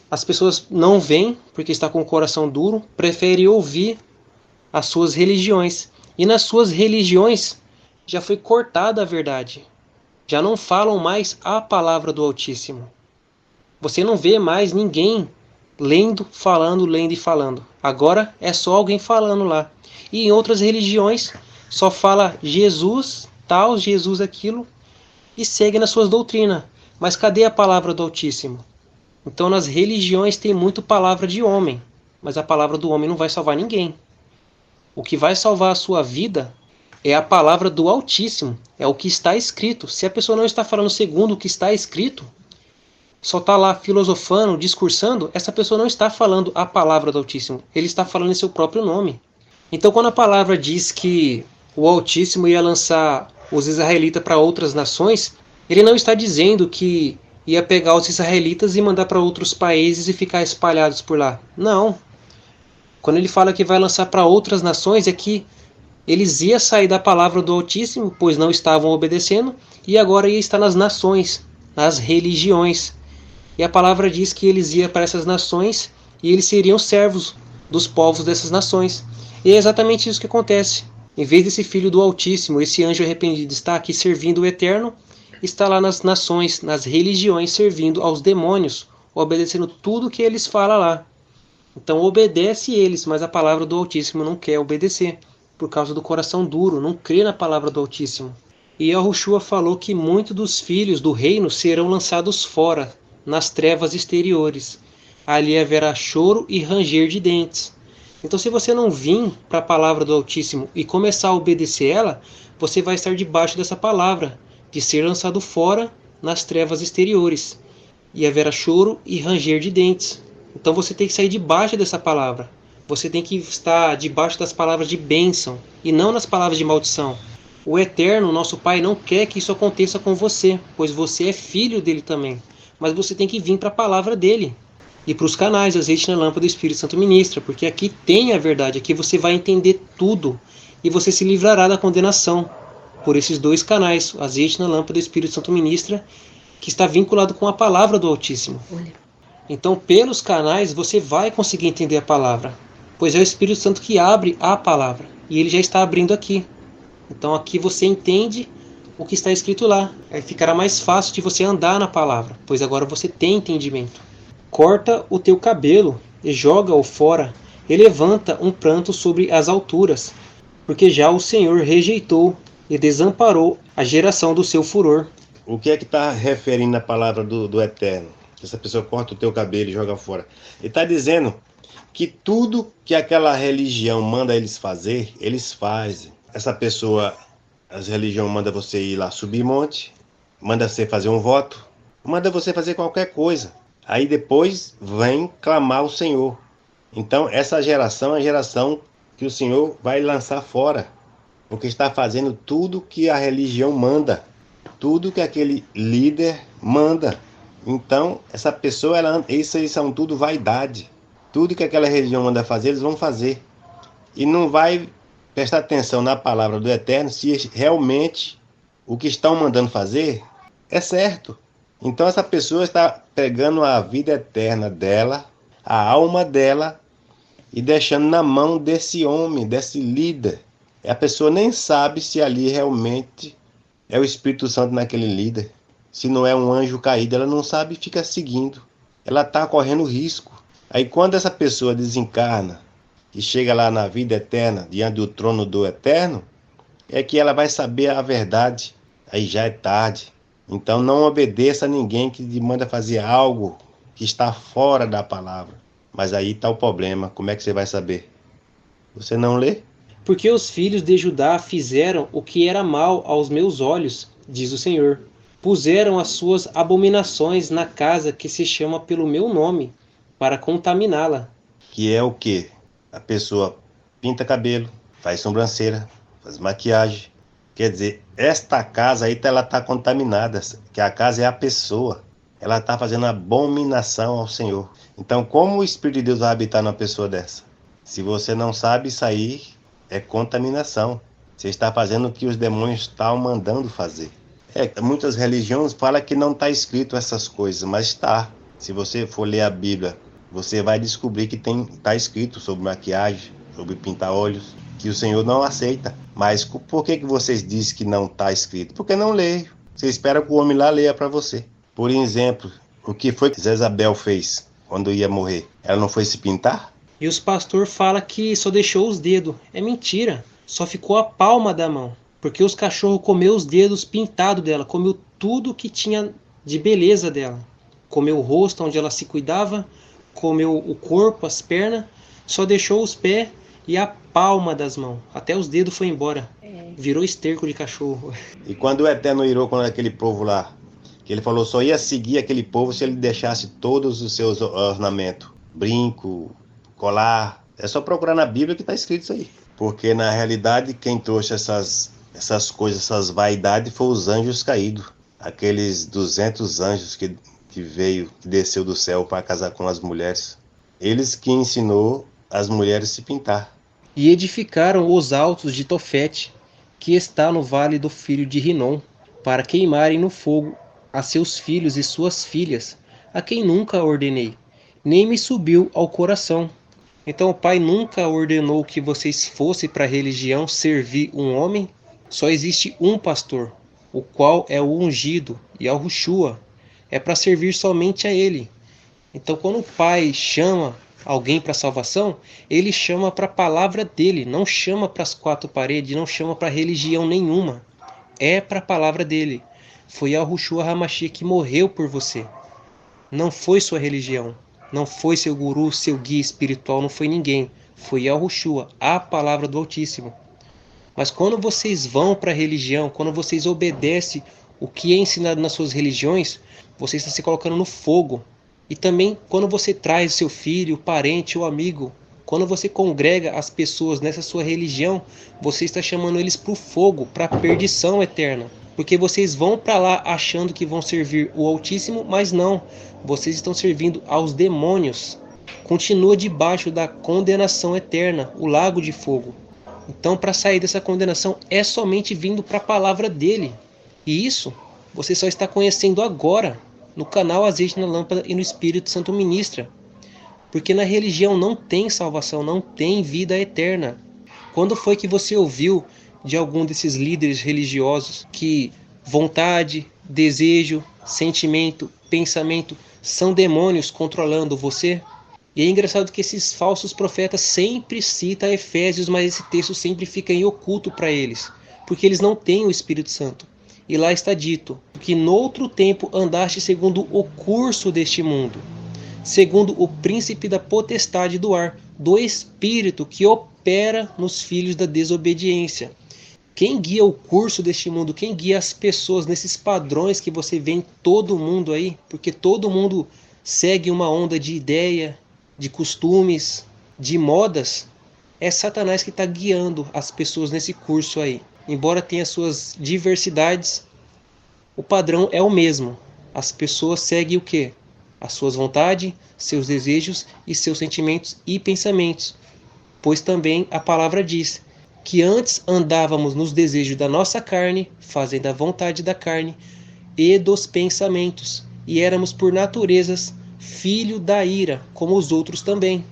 as pessoas não veem, porque está com o coração duro, preferem ouvir as suas religiões. E nas suas religiões já foi cortada a verdade. Já não falam mais a palavra do Altíssimo. Você não vê mais ninguém lendo e falando. Agora é só alguém falando lá. E em outras religiões só fala Jesus, tal, Jesus aquilo, e segue nas suas doutrinas. Mas cadê a palavra do Altíssimo? Então nas religiões tem muito palavra de homem, mas a palavra do homem não vai salvar ninguém. O que vai salvar a sua vida é a palavra do Altíssimo, é o que está escrito. Se a pessoa não está falando segundo o que está escrito, só está lá filosofando, discursando, essa pessoa não está falando a palavra do Altíssimo, ele está falando em seu próprio nome. Então quando a palavra diz que o Altíssimo ia lançar os israelitas para outras nações, ele não está dizendo que ia pegar os israelitas e mandar para outros países e ficar espalhados por lá. Não. Quando ele fala que vai lançar para outras nações, é que eles iam sair da palavra do Altíssimo, pois não estavam obedecendo, e agora ia estar nas nações, nas religiões. E a palavra diz que eles iam para essas nações e eles seriam servos dos povos dessas nações. E é exatamente isso que acontece. Em vez desse filho do Altíssimo, esse anjo arrependido está aqui servindo o Eterno, está lá nas nações, nas religiões, servindo aos demônios, obedecendo tudo que eles falam lá. Então obedece eles, mas a palavra do Altíssimo não quer obedecer, por causa do coração duro, não crê na palavra do Altíssimo. E Yahushua falou que muitos dos filhos do reino serão lançados fora, nas trevas exteriores. Ali haverá choro e ranger de dentes. Então se você não vir para a palavra do Altíssimo e começar a obedecer ela, você vai estar debaixo dessa palavra, de ser lançado fora nas trevas exteriores. E haverá choro e ranger de dentes. Então você tem que sair debaixo dessa palavra. Você tem que estar debaixo das palavras de bênção e não nas palavras de maldição. O Eterno, nosso Pai, não quer que isso aconteça com você, pois você é filho dele também. Mas você tem que vir para a palavra dele. E para os canais Azeite na Lâmpada do Espírito Santo Ministra, porque aqui tem a verdade, aqui você vai entender tudo e você se livrará da condenação. Por esses 2 canais, Azeite na Lâmpada do Espírito Santo Ministra, que está vinculado com a palavra do Altíssimo. Então, pelos canais, você vai conseguir entender a palavra, pois é o Espírito Santo que abre a palavra, e ele já está abrindo aqui. Então aqui você entende o que está escrito lá. Aí ficará mais fácil de você andar na palavra, pois agora você tem entendimento. Corta o teu cabelo e joga-o fora, e levanta um pranto sobre as alturas, porque já o Senhor rejeitou e desamparou a geração do seu furor. O que é que está referindo a palavra do Eterno? Essa pessoa corta o teu cabelo e joga fora. Ele está dizendo que tudo que aquela religião manda eles fazer, eles fazem. Essa pessoa, as religiões manda você ir lá subir monte, manda você fazer um voto, manda você fazer qualquer coisa. Aí depois vem clamar ao Senhor. Então essa geração é a geração que o Senhor vai lançar fora, porque está fazendo tudo que a religião manda, tudo que aquele líder manda. Então essa pessoa, isso aí são tudo vaidade. Tudo que aquela religião manda fazer, eles vão fazer. E não vai prestar atenção na palavra do Eterno se realmente o que estão mandando fazer é certo. Então essa pessoa está pegando a vida eterna dela, a alma dela, e deixando na mão desse homem, desse líder. A pessoa nem sabe se ali realmente é o Espírito Santo naquele líder. Se não é um anjo caído, ela não sabe e fica seguindo. Ela está correndo risco. Aí quando essa pessoa desencarna e chega lá na vida eterna, diante do trono do Eterno, é que ela vai saber a verdade. Aí já é tarde. Então não obedeça a ninguém que lhe manda fazer algo que está fora da palavra. Mas aí está o problema. Como é que você vai saber? Você não lê? Porque os filhos de Judá fizeram o que era mal aos meus olhos, diz o Senhor. Puseram as suas abominações na casa que se chama pelo meu nome, para contaminá-la. Que é o quê? A pessoa pinta cabelo, faz sobrancelha, faz maquiagem. Quer dizer, esta casa aí ela está contaminada, que a casa é a pessoa. Ela está fazendo abominação ao Senhor. Então, como o Espírito de Deus vai habitar numa pessoa dessa? Se você não sabe, isso aí é contaminação. Você está fazendo o que os demônios estão mandando fazer. Muitas religiões falam que não está escrito essas coisas, mas está. Se você for ler a Bíblia, você vai descobrir que está escrito sobre maquiagem, sobre pintar olhos, que o Senhor não aceita. Mas por que vocês dizem que não está escrito? Porque não leio. Você espera que o homem lá leia para você. Por exemplo, o que foi que Jezabel fez quando ia morrer? Ela não foi se pintar? E os pastores falam que só deixou os dedos. É mentira. Só ficou a palma da mão. Porque os cachorros comeu os dedos pintados dela. Comeu tudo que tinha de beleza dela. Comeu o rosto onde ela se cuidava. Comeu o corpo, as pernas. Só deixou os pés e a palma das mãos. Até os dedos foi embora. Virou esterco de cachorro. E quando o Eterno irou com aquele povo lá, que ele falou só ia seguir aquele povo se ele deixasse todos os seus ornamentos. Brinco, colar. É só procurar na Bíblia que está escrito isso aí. Porque na realidade quem trouxe essas coisas, essas vaidades, foi os anjos caídos. Aqueles 200 anjos que desceu do céu para casar com as mulheres. Eles que ensinou as mulheres a se pintar. E edificaram os altos de Tofete, que está no vale do filho de Rinom, para queimarem no fogo a seus filhos e suas filhas, a quem nunca ordenei, nem me subiu ao coração. Então o Pai nunca ordenou que vocês fossem para a religião servir um homem. Só existe um pastor, o qual é o ungido, e é o Yahushua. É para servir somente a ele. Então quando o Pai chama alguém para salvação, ele chama para a palavra dele, não chama para as quatro paredes, não chama para religião nenhuma. É para a palavra dele. Foi Yahushua HaMashiach que morreu por você. Não foi sua religião, não foi seu guru, seu guia espiritual, não foi ninguém. Foi Yahushua, a palavra do Altíssimo. Mas quando vocês vão para a religião, quando vocês obedecem o que é ensinado nas suas religiões, você está se colocando no fogo. E também quando você traz seu filho, parente ou amigo, quando você congrega as pessoas nessa sua religião, você está chamando eles para o fogo, para a perdição eterna. Porque vocês vão para lá achando que vão servir o Altíssimo, mas não. Vocês estão servindo aos demônios. Continua debaixo da condenação eterna, o lago de fogo. Então, para sair dessa condenação, é somente vindo para a palavra dele. E isso você só está conhecendo agora, no canal Azeite na Lâmpada e no Espírito Santo Ministra. Porque na religião não tem salvação, não tem vida eterna. Quando foi que você ouviu de algum desses líderes religiosos que vontade, desejo, sentimento, pensamento são demônios controlando você? E é engraçado que esses falsos profetas sempre citam Efésios, mas esse texto sempre fica em oculto para eles, porque eles não têm o Espírito Santo. E lá está dito que noutro tempo andaste segundo o curso deste mundo, segundo o príncipe da potestade do ar, do espírito que opera nos filhos da desobediência. Quem guia o curso deste mundo, quem guia as pessoas nesses padrões que você vê em todo mundo aí, porque todo mundo segue uma onda de ideia, de costumes, de modas, é Satanás que está guiando as pessoas nesse curso aí. Embora tenha suas diversidades, o padrão é o mesmo. As pessoas seguem o quê? As suas vontades, seus desejos e seus sentimentos e pensamentos. Pois também a palavra diz que antes andávamos nos desejos da nossa carne, fazendo a vontade da carne e dos pensamentos, e éramos por naturezas filho da ira, como os outros também.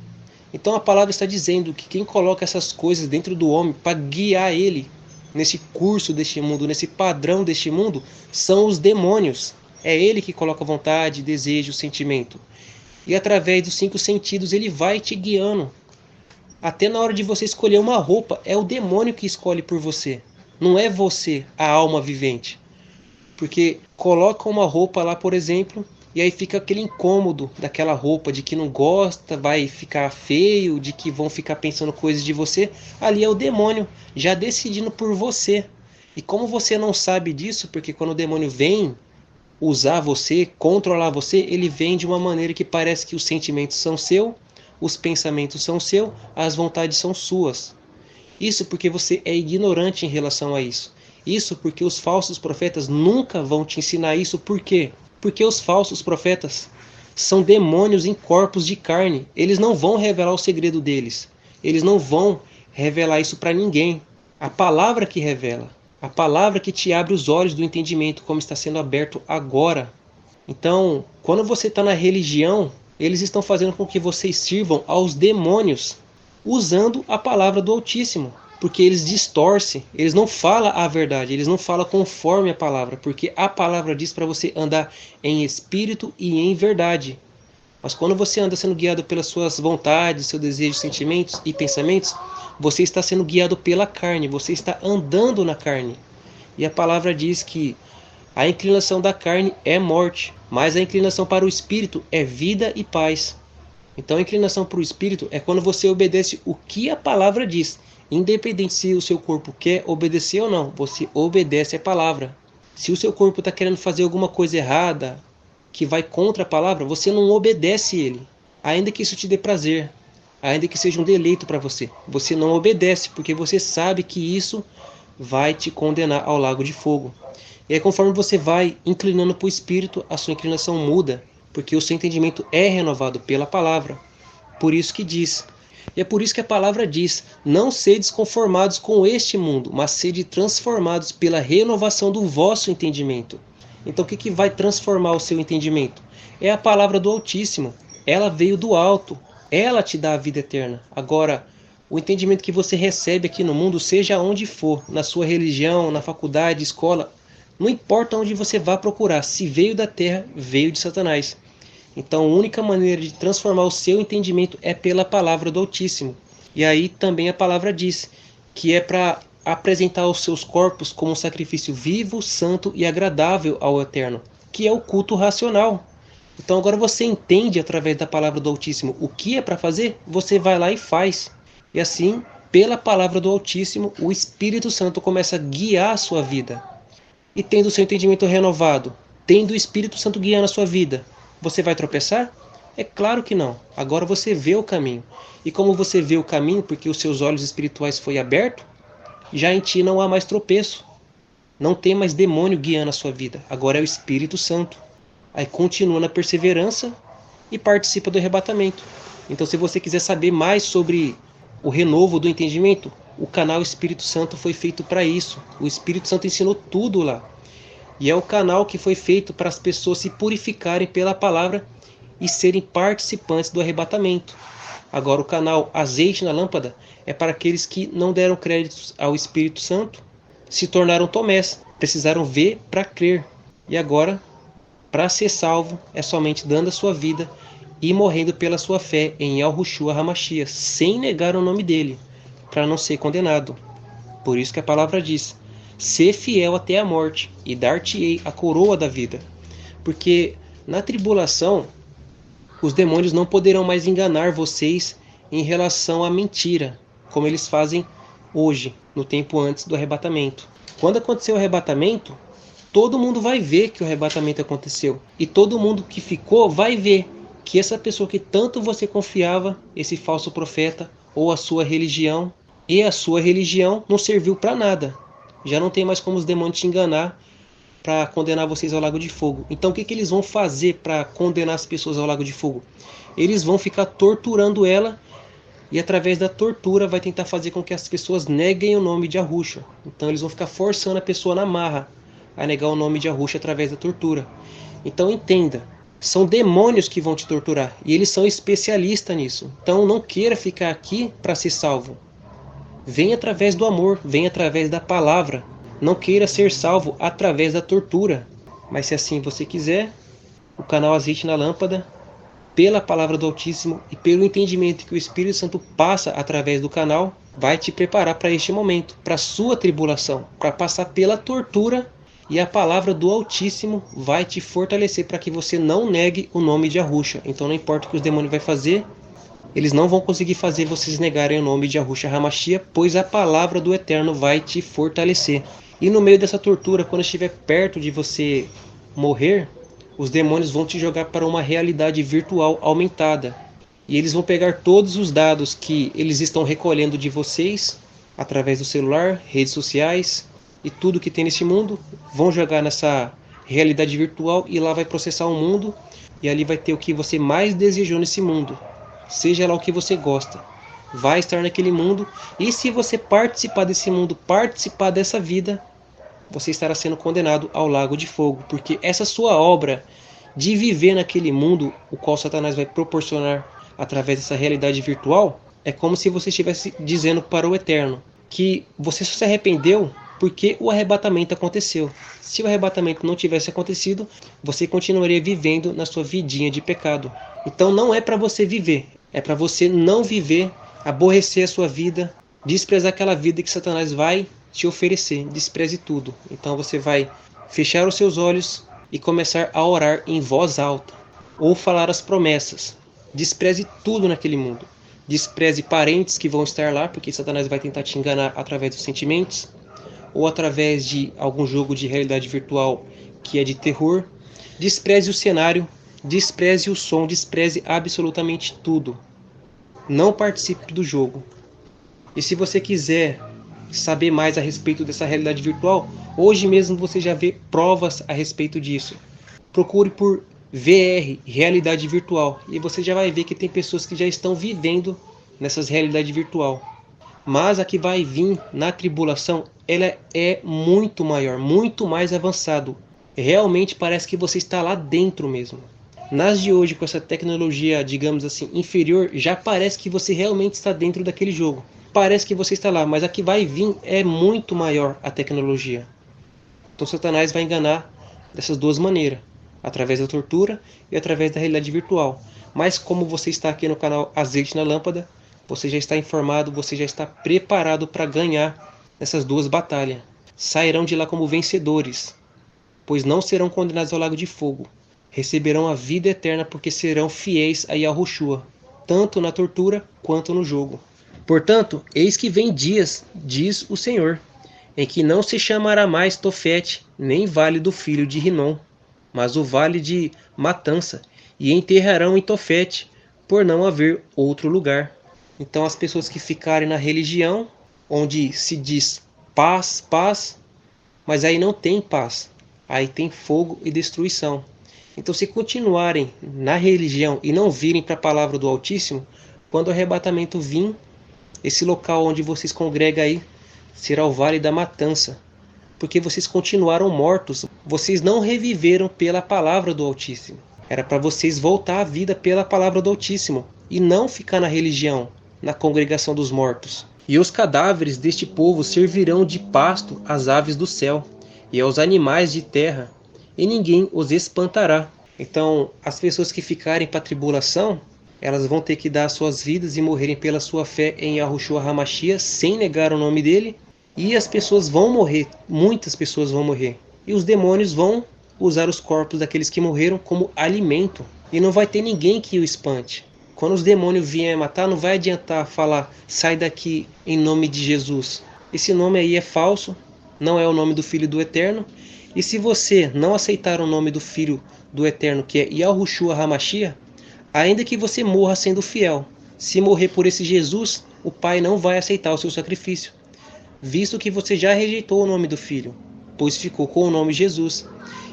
Então a palavra está dizendo que quem coloca essas coisas dentro do homem para guiar ele nesse curso deste mundo, nesse padrão deste mundo, são os demônios. É ele que coloca vontade, desejo, sentimento. E através dos 5 sentidos ele vai te guiando. Até na hora de você escolher uma roupa, é o demônio que escolhe por você. Não é você, a alma vivente. Porque coloca uma roupa lá, por exemplo, e aí fica aquele incômodo daquela roupa, de que não gosta, vai ficar feio, de que vão ficar pensando coisas de você. Ali é o demônio, já decidindo por você. E como você não sabe disso, porque quando o demônio vem usar você, controlar você, ele vem de uma maneira que parece que os sentimentos são seus, os pensamentos são seus, as vontades são suas. Isso porque você é ignorante em relação a isso. Isso porque os falsos profetas nunca vão te ensinar isso. Por quê? Porque os falsos profetas são demônios em corpos de carne. Eles não vão revelar o segredo deles. Eles não vão revelar isso para ninguém. A palavra que revela. A palavra que te abre os olhos do entendimento, como está sendo aberto agora. Então, quando você está na religião, eles estão fazendo com que vocês sirvam aos demônios, usando a palavra do Altíssimo, porque eles distorcem, eles não falam a verdade, eles não falam conforme a palavra, porque a palavra diz para você andar em espírito e em verdade. Mas quando você anda sendo guiado pelas suas vontades, seus desejos, sentimentos e pensamentos, você está sendo guiado pela carne, você está andando na carne. E a palavra diz que a inclinação da carne é morte, mas a inclinação para o espírito é vida e paz. Então a inclinação para o espírito é quando você obedece o que a palavra diz. Independente se o seu corpo quer obedecer ou não, você obedece a palavra. Se o seu corpo está querendo fazer alguma coisa errada, que vai contra a palavra, você não obedece ele. Ainda que isso te dê prazer, ainda que seja um deleito para você. Você não obedece, porque você sabe que isso vai te condenar ao lago de fogo. E aí, conforme você vai inclinando para o espírito, a sua inclinação muda, porque o seu entendimento é renovado pela palavra. Por isso que diz. E é por isso que a palavra diz: não sedes conformados com este mundo, mas sede transformados pela renovação do vosso entendimento. Então o que vai transformar o seu entendimento? É a palavra do Altíssimo. Ela veio do alto. Ela te dá a vida eterna. Agora, o entendimento que você recebe aqui no mundo, seja onde for, na sua religião, na faculdade, escola, não importa onde você vá procurar, se veio da terra, veio de Satanás. Então a única maneira de transformar o seu entendimento é pela palavra do Altíssimo. E aí também a palavra diz que é para apresentar os seus corpos como um sacrifício vivo, santo e agradável ao Eterno, que é o culto racional. Então agora você entende através da palavra do Altíssimo o que é para fazer, você vai lá e faz. E assim, pela palavra do Altíssimo, o Espírito Santo começa a guiar a sua vida. E tendo o seu entendimento renovado, tendo o Espírito Santo guiando a sua vida, você vai tropeçar? É claro que não. Agora você vê o caminho. E como você vê o caminho, porque os seus olhos espirituais foi aberto, já em ti não há mais tropeço. Não tem mais demônio guiando a sua vida. Agora é o Espírito Santo. Aí continua na perseverança e participa do arrebatamento. Então se você quiser saber mais sobre o renovo do entendimento, o canal Espírito Santo foi feito para isso. O Espírito Santo ensinou tudo lá. E é o canal que foi feito para as pessoas se purificarem pela palavra e serem participantes do arrebatamento. Agora o canal Azeite na Lâmpada é para aqueles que não deram créditos ao Espírito Santo, se tornaram Tomés, precisaram ver para crer. E agora, para ser salvo, é somente dando a sua vida e morrendo pela sua fé em Yahushua HaMashiach, sem negar o nome dele, para não ser condenado. Por isso que a palavra diz: ser fiel até a morte, e dar-te-ei a coroa da vida. Porque na tribulação, os demônios não poderão mais enganar vocês em relação à mentira, como eles fazem hoje, no tempo antes do arrebatamento. Quando acontecer o arrebatamento, todo mundo vai ver que o arrebatamento aconteceu. E todo mundo que ficou vai ver que essa pessoa que tanto você confiava, esse falso profeta, ou a sua religião, e a sua religião não serviu para nada. Já não tem mais como os demônios te enganar para condenar vocês ao lago de fogo. Então o que eles vão fazer para condenar as pessoas ao lago de fogo? Eles vão ficar torturando ela, e através da tortura vai tentar fazer com que as pessoas neguem o nome de Yahushua. Então eles vão ficar forçando a pessoa na marra a negar o nome de Yahushua através da tortura. Então entenda, são demônios que vão te torturar, e eles são especialistas nisso. Então não queira ficar aqui para ser salvo. Vem através do amor, vem através da palavra. Não queira ser salvo através da tortura. Mas se assim você quiser, o canal Azeite na Lâmpada, pela palavra do Altíssimo e pelo entendimento que o Espírito Santo passa através do canal, vai te preparar para este momento, para a sua tribulação, para passar pela tortura, e a palavra do Altíssimo vai te fortalecer para que você não negue o nome de Yahushua. Então não importa o que os demônios vão fazer, eles não vão conseguir fazer vocês negarem o nome de Yahushua HaMashiach, pois a palavra do Eterno vai te fortalecer. E no meio dessa tortura, quando estiver perto de você morrer, os demônios vão te jogar para uma realidade virtual aumentada. E eles vão pegar todos os dados que eles estão recolhendo de vocês, através do celular, redes sociais e tudo que tem nesse mundo, vão jogar nessa realidade virtual, e lá vai processar o mundo, e ali vai ter o que você mais desejou nesse mundo. Seja lá o que você gosta, vai estar naquele mundo. E se você participar desse mundo, participar dessa vida, você estará sendo condenado ao lago de fogo, porque essa sua obra de viver naquele mundo, o qual Satanás vai proporcionar através dessa realidade virtual, é como se você estivesse dizendo para o Eterno que você só se arrependeu porque o arrebatamento aconteceu. Se o arrebatamento não tivesse acontecido, você continuaria vivendo na sua vidinha de pecado. Então não é para você viver, é para você não viver, aborrecer a sua vida, desprezar aquela vida que Satanás vai te oferecer. Despreze tudo. Então você vai fechar os seus olhos e começar a orar em voz alta, ou falar as promessas. Despreze tudo naquele mundo. Despreze parentes que vão estar lá, porque Satanás vai tentar te enganar através dos sentimentos, ou através de algum jogo de realidade virtual que é de terror. Despreze o cenário, despreze o som, despreze absolutamente tudo. Não participe do jogo. E se você quiser saber mais a respeito dessa realidade virtual, hoje mesmo você já vê provas a respeito disso. Procure por VR, realidade virtual, e você já vai ver que tem pessoas que já estão vivendo nessas realidades virtual. Mas a que vai vir na tribulação, ela é muito maior, muito mais avançado. Realmente parece que você está lá dentro mesmo. Nas de hoje, com essa tecnologia, digamos assim, inferior, já parece que você realmente está dentro daquele jogo. Parece que você está lá, mas a que vai vir é muito maior a tecnologia. Então Satanás vai enganar dessas duas maneiras, através da tortura e através da realidade virtual. Mas como você está aqui no canal Azeite na Lâmpada, você já está informado, você já está preparado para ganhar essas duas batalhas. Sairão de lá como vencedores, pois não serão condenados ao lago de fogo. Receberão a vida eterna porque serão fiéis a Yahushua, tanto na tortura quanto no jogo. Portanto, eis que vem dias, diz o Senhor, em que não se chamará mais Tofete, nem vale do filho de Rinom, mas o vale de Matança, e enterrarão em Tofete, por não haver outro lugar. Então as pessoas que ficarem na religião, onde se diz paz, paz, mas aí não tem paz, aí tem fogo e destruição. Então se continuarem na religião e não virem para a palavra do Altíssimo, quando o arrebatamento vir, esse local onde vocês congregam aí será o Vale da Matança, porque vocês continuaram mortos, vocês não reviveram pela palavra do Altíssimo. Era para vocês voltar à vida pela palavra do Altíssimo e não ficar na religião, na congregação dos mortos. E os cadáveres deste povo servirão de pasto às aves do céu e aos animais de terra, e ninguém os espantará. Então, as pessoas que ficarem para a tribulação, elas vão ter que dar suas vidas e morrerem pela sua fé em Yahushua HaMashiach, sem negar o nome dele. E as pessoas vão morrer, muitas pessoas vão morrer. E os demônios vão usar os corpos daqueles que morreram como alimento. E não vai ter ninguém que o espante. Quando os demônios vierem matar, não vai adiantar falar, sai daqui em nome de Jesus. Esse nome aí é falso, não é o nome do Filho do Eterno. E se você não aceitar o nome do Filho do Eterno, que é Yahushua HaMashiach, ainda que você morra sendo fiel, se morrer por esse Jesus, o Pai não vai aceitar o seu sacrifício, visto que você já rejeitou o nome do Filho, pois ficou com o nome Jesus.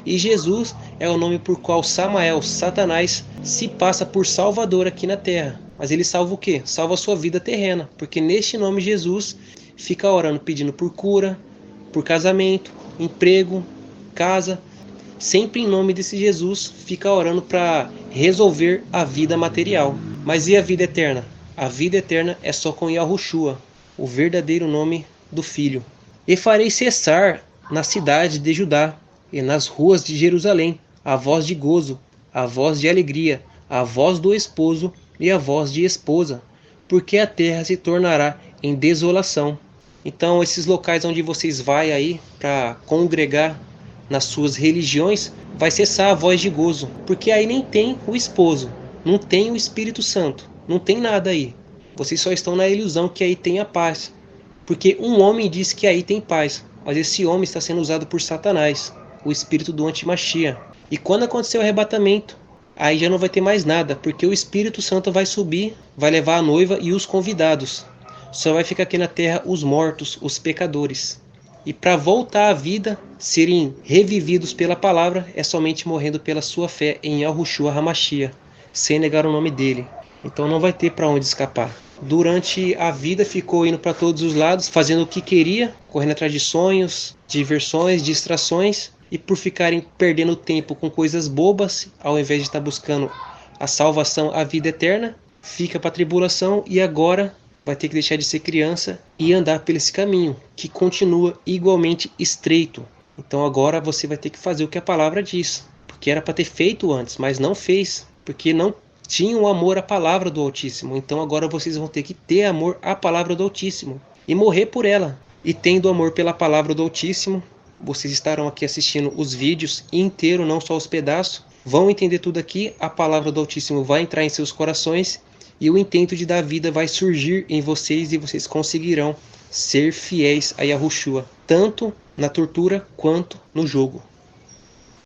E Jesus é o nome por qual Samael, Satanás, se passa por salvador aqui na terra. Mas ele salva o quê? Salva a sua vida terrena, porque neste nome Jesus fica orando, pedindo por cura, por casamento, emprego, casa. Sempre em nome desse Jesus, fica orando para resolver a vida material. Mas e a vida eterna? A vida eterna é só com Yahushua, o verdadeiro nome do Filho. E farei cessar na cidade de Judá e nas ruas de Jerusalém a voz de gozo, a voz de alegria, a voz do esposo e a voz de esposa, porque a terra se tornará em desolação. Então, esses locais onde vocês vão aí para congregar nas suas religiões, vai cessar a voz de gozo, porque aí nem tem o esposo, não tem o Espírito Santo, não tem nada aí. Vocês só estão na ilusão que aí tem a paz, porque um homem diz que aí tem paz, mas esse homem está sendo usado por Satanás, o espírito do Antimachia. E quando acontecer o arrebatamento, aí já não vai ter mais nada, porque o Espírito Santo vai subir, vai levar a noiva e os convidados. Só vai ficar aqui na terra os mortos, os pecadores. E para voltar à vida, serem revividos pela palavra, é somente morrendo pela sua fé em Yahushua HaMashiach, sem negar o nome dele. Então não vai ter para onde escapar. Durante a vida ficou indo para todos os lados, fazendo o que queria, correndo atrás de sonhos, diversões, distrações, e por ficarem perdendo tempo com coisas bobas, ao invés de estar buscando a salvação, a vida eterna, fica para a tribulação e agora vai ter que deixar de ser criança e andar por esse caminho, que continua igualmente estreito. Então agora você vai ter que fazer o que a palavra diz, porque era para ter feito antes, mas não fez, porque não tinham amor à palavra do Altíssimo. Então agora vocês vão ter que ter amor à palavra do Altíssimo e morrer por ela. E tendo amor pela palavra do Altíssimo, vocês estarão aqui assistindo os vídeos inteiro, não só os pedaços, vão entender tudo aqui, a palavra do Altíssimo vai entrar em seus corações e o intento de dar vida vai surgir em vocês e vocês conseguirão ser fiéis a Yahushua, tanto na tortura quanto no jogo.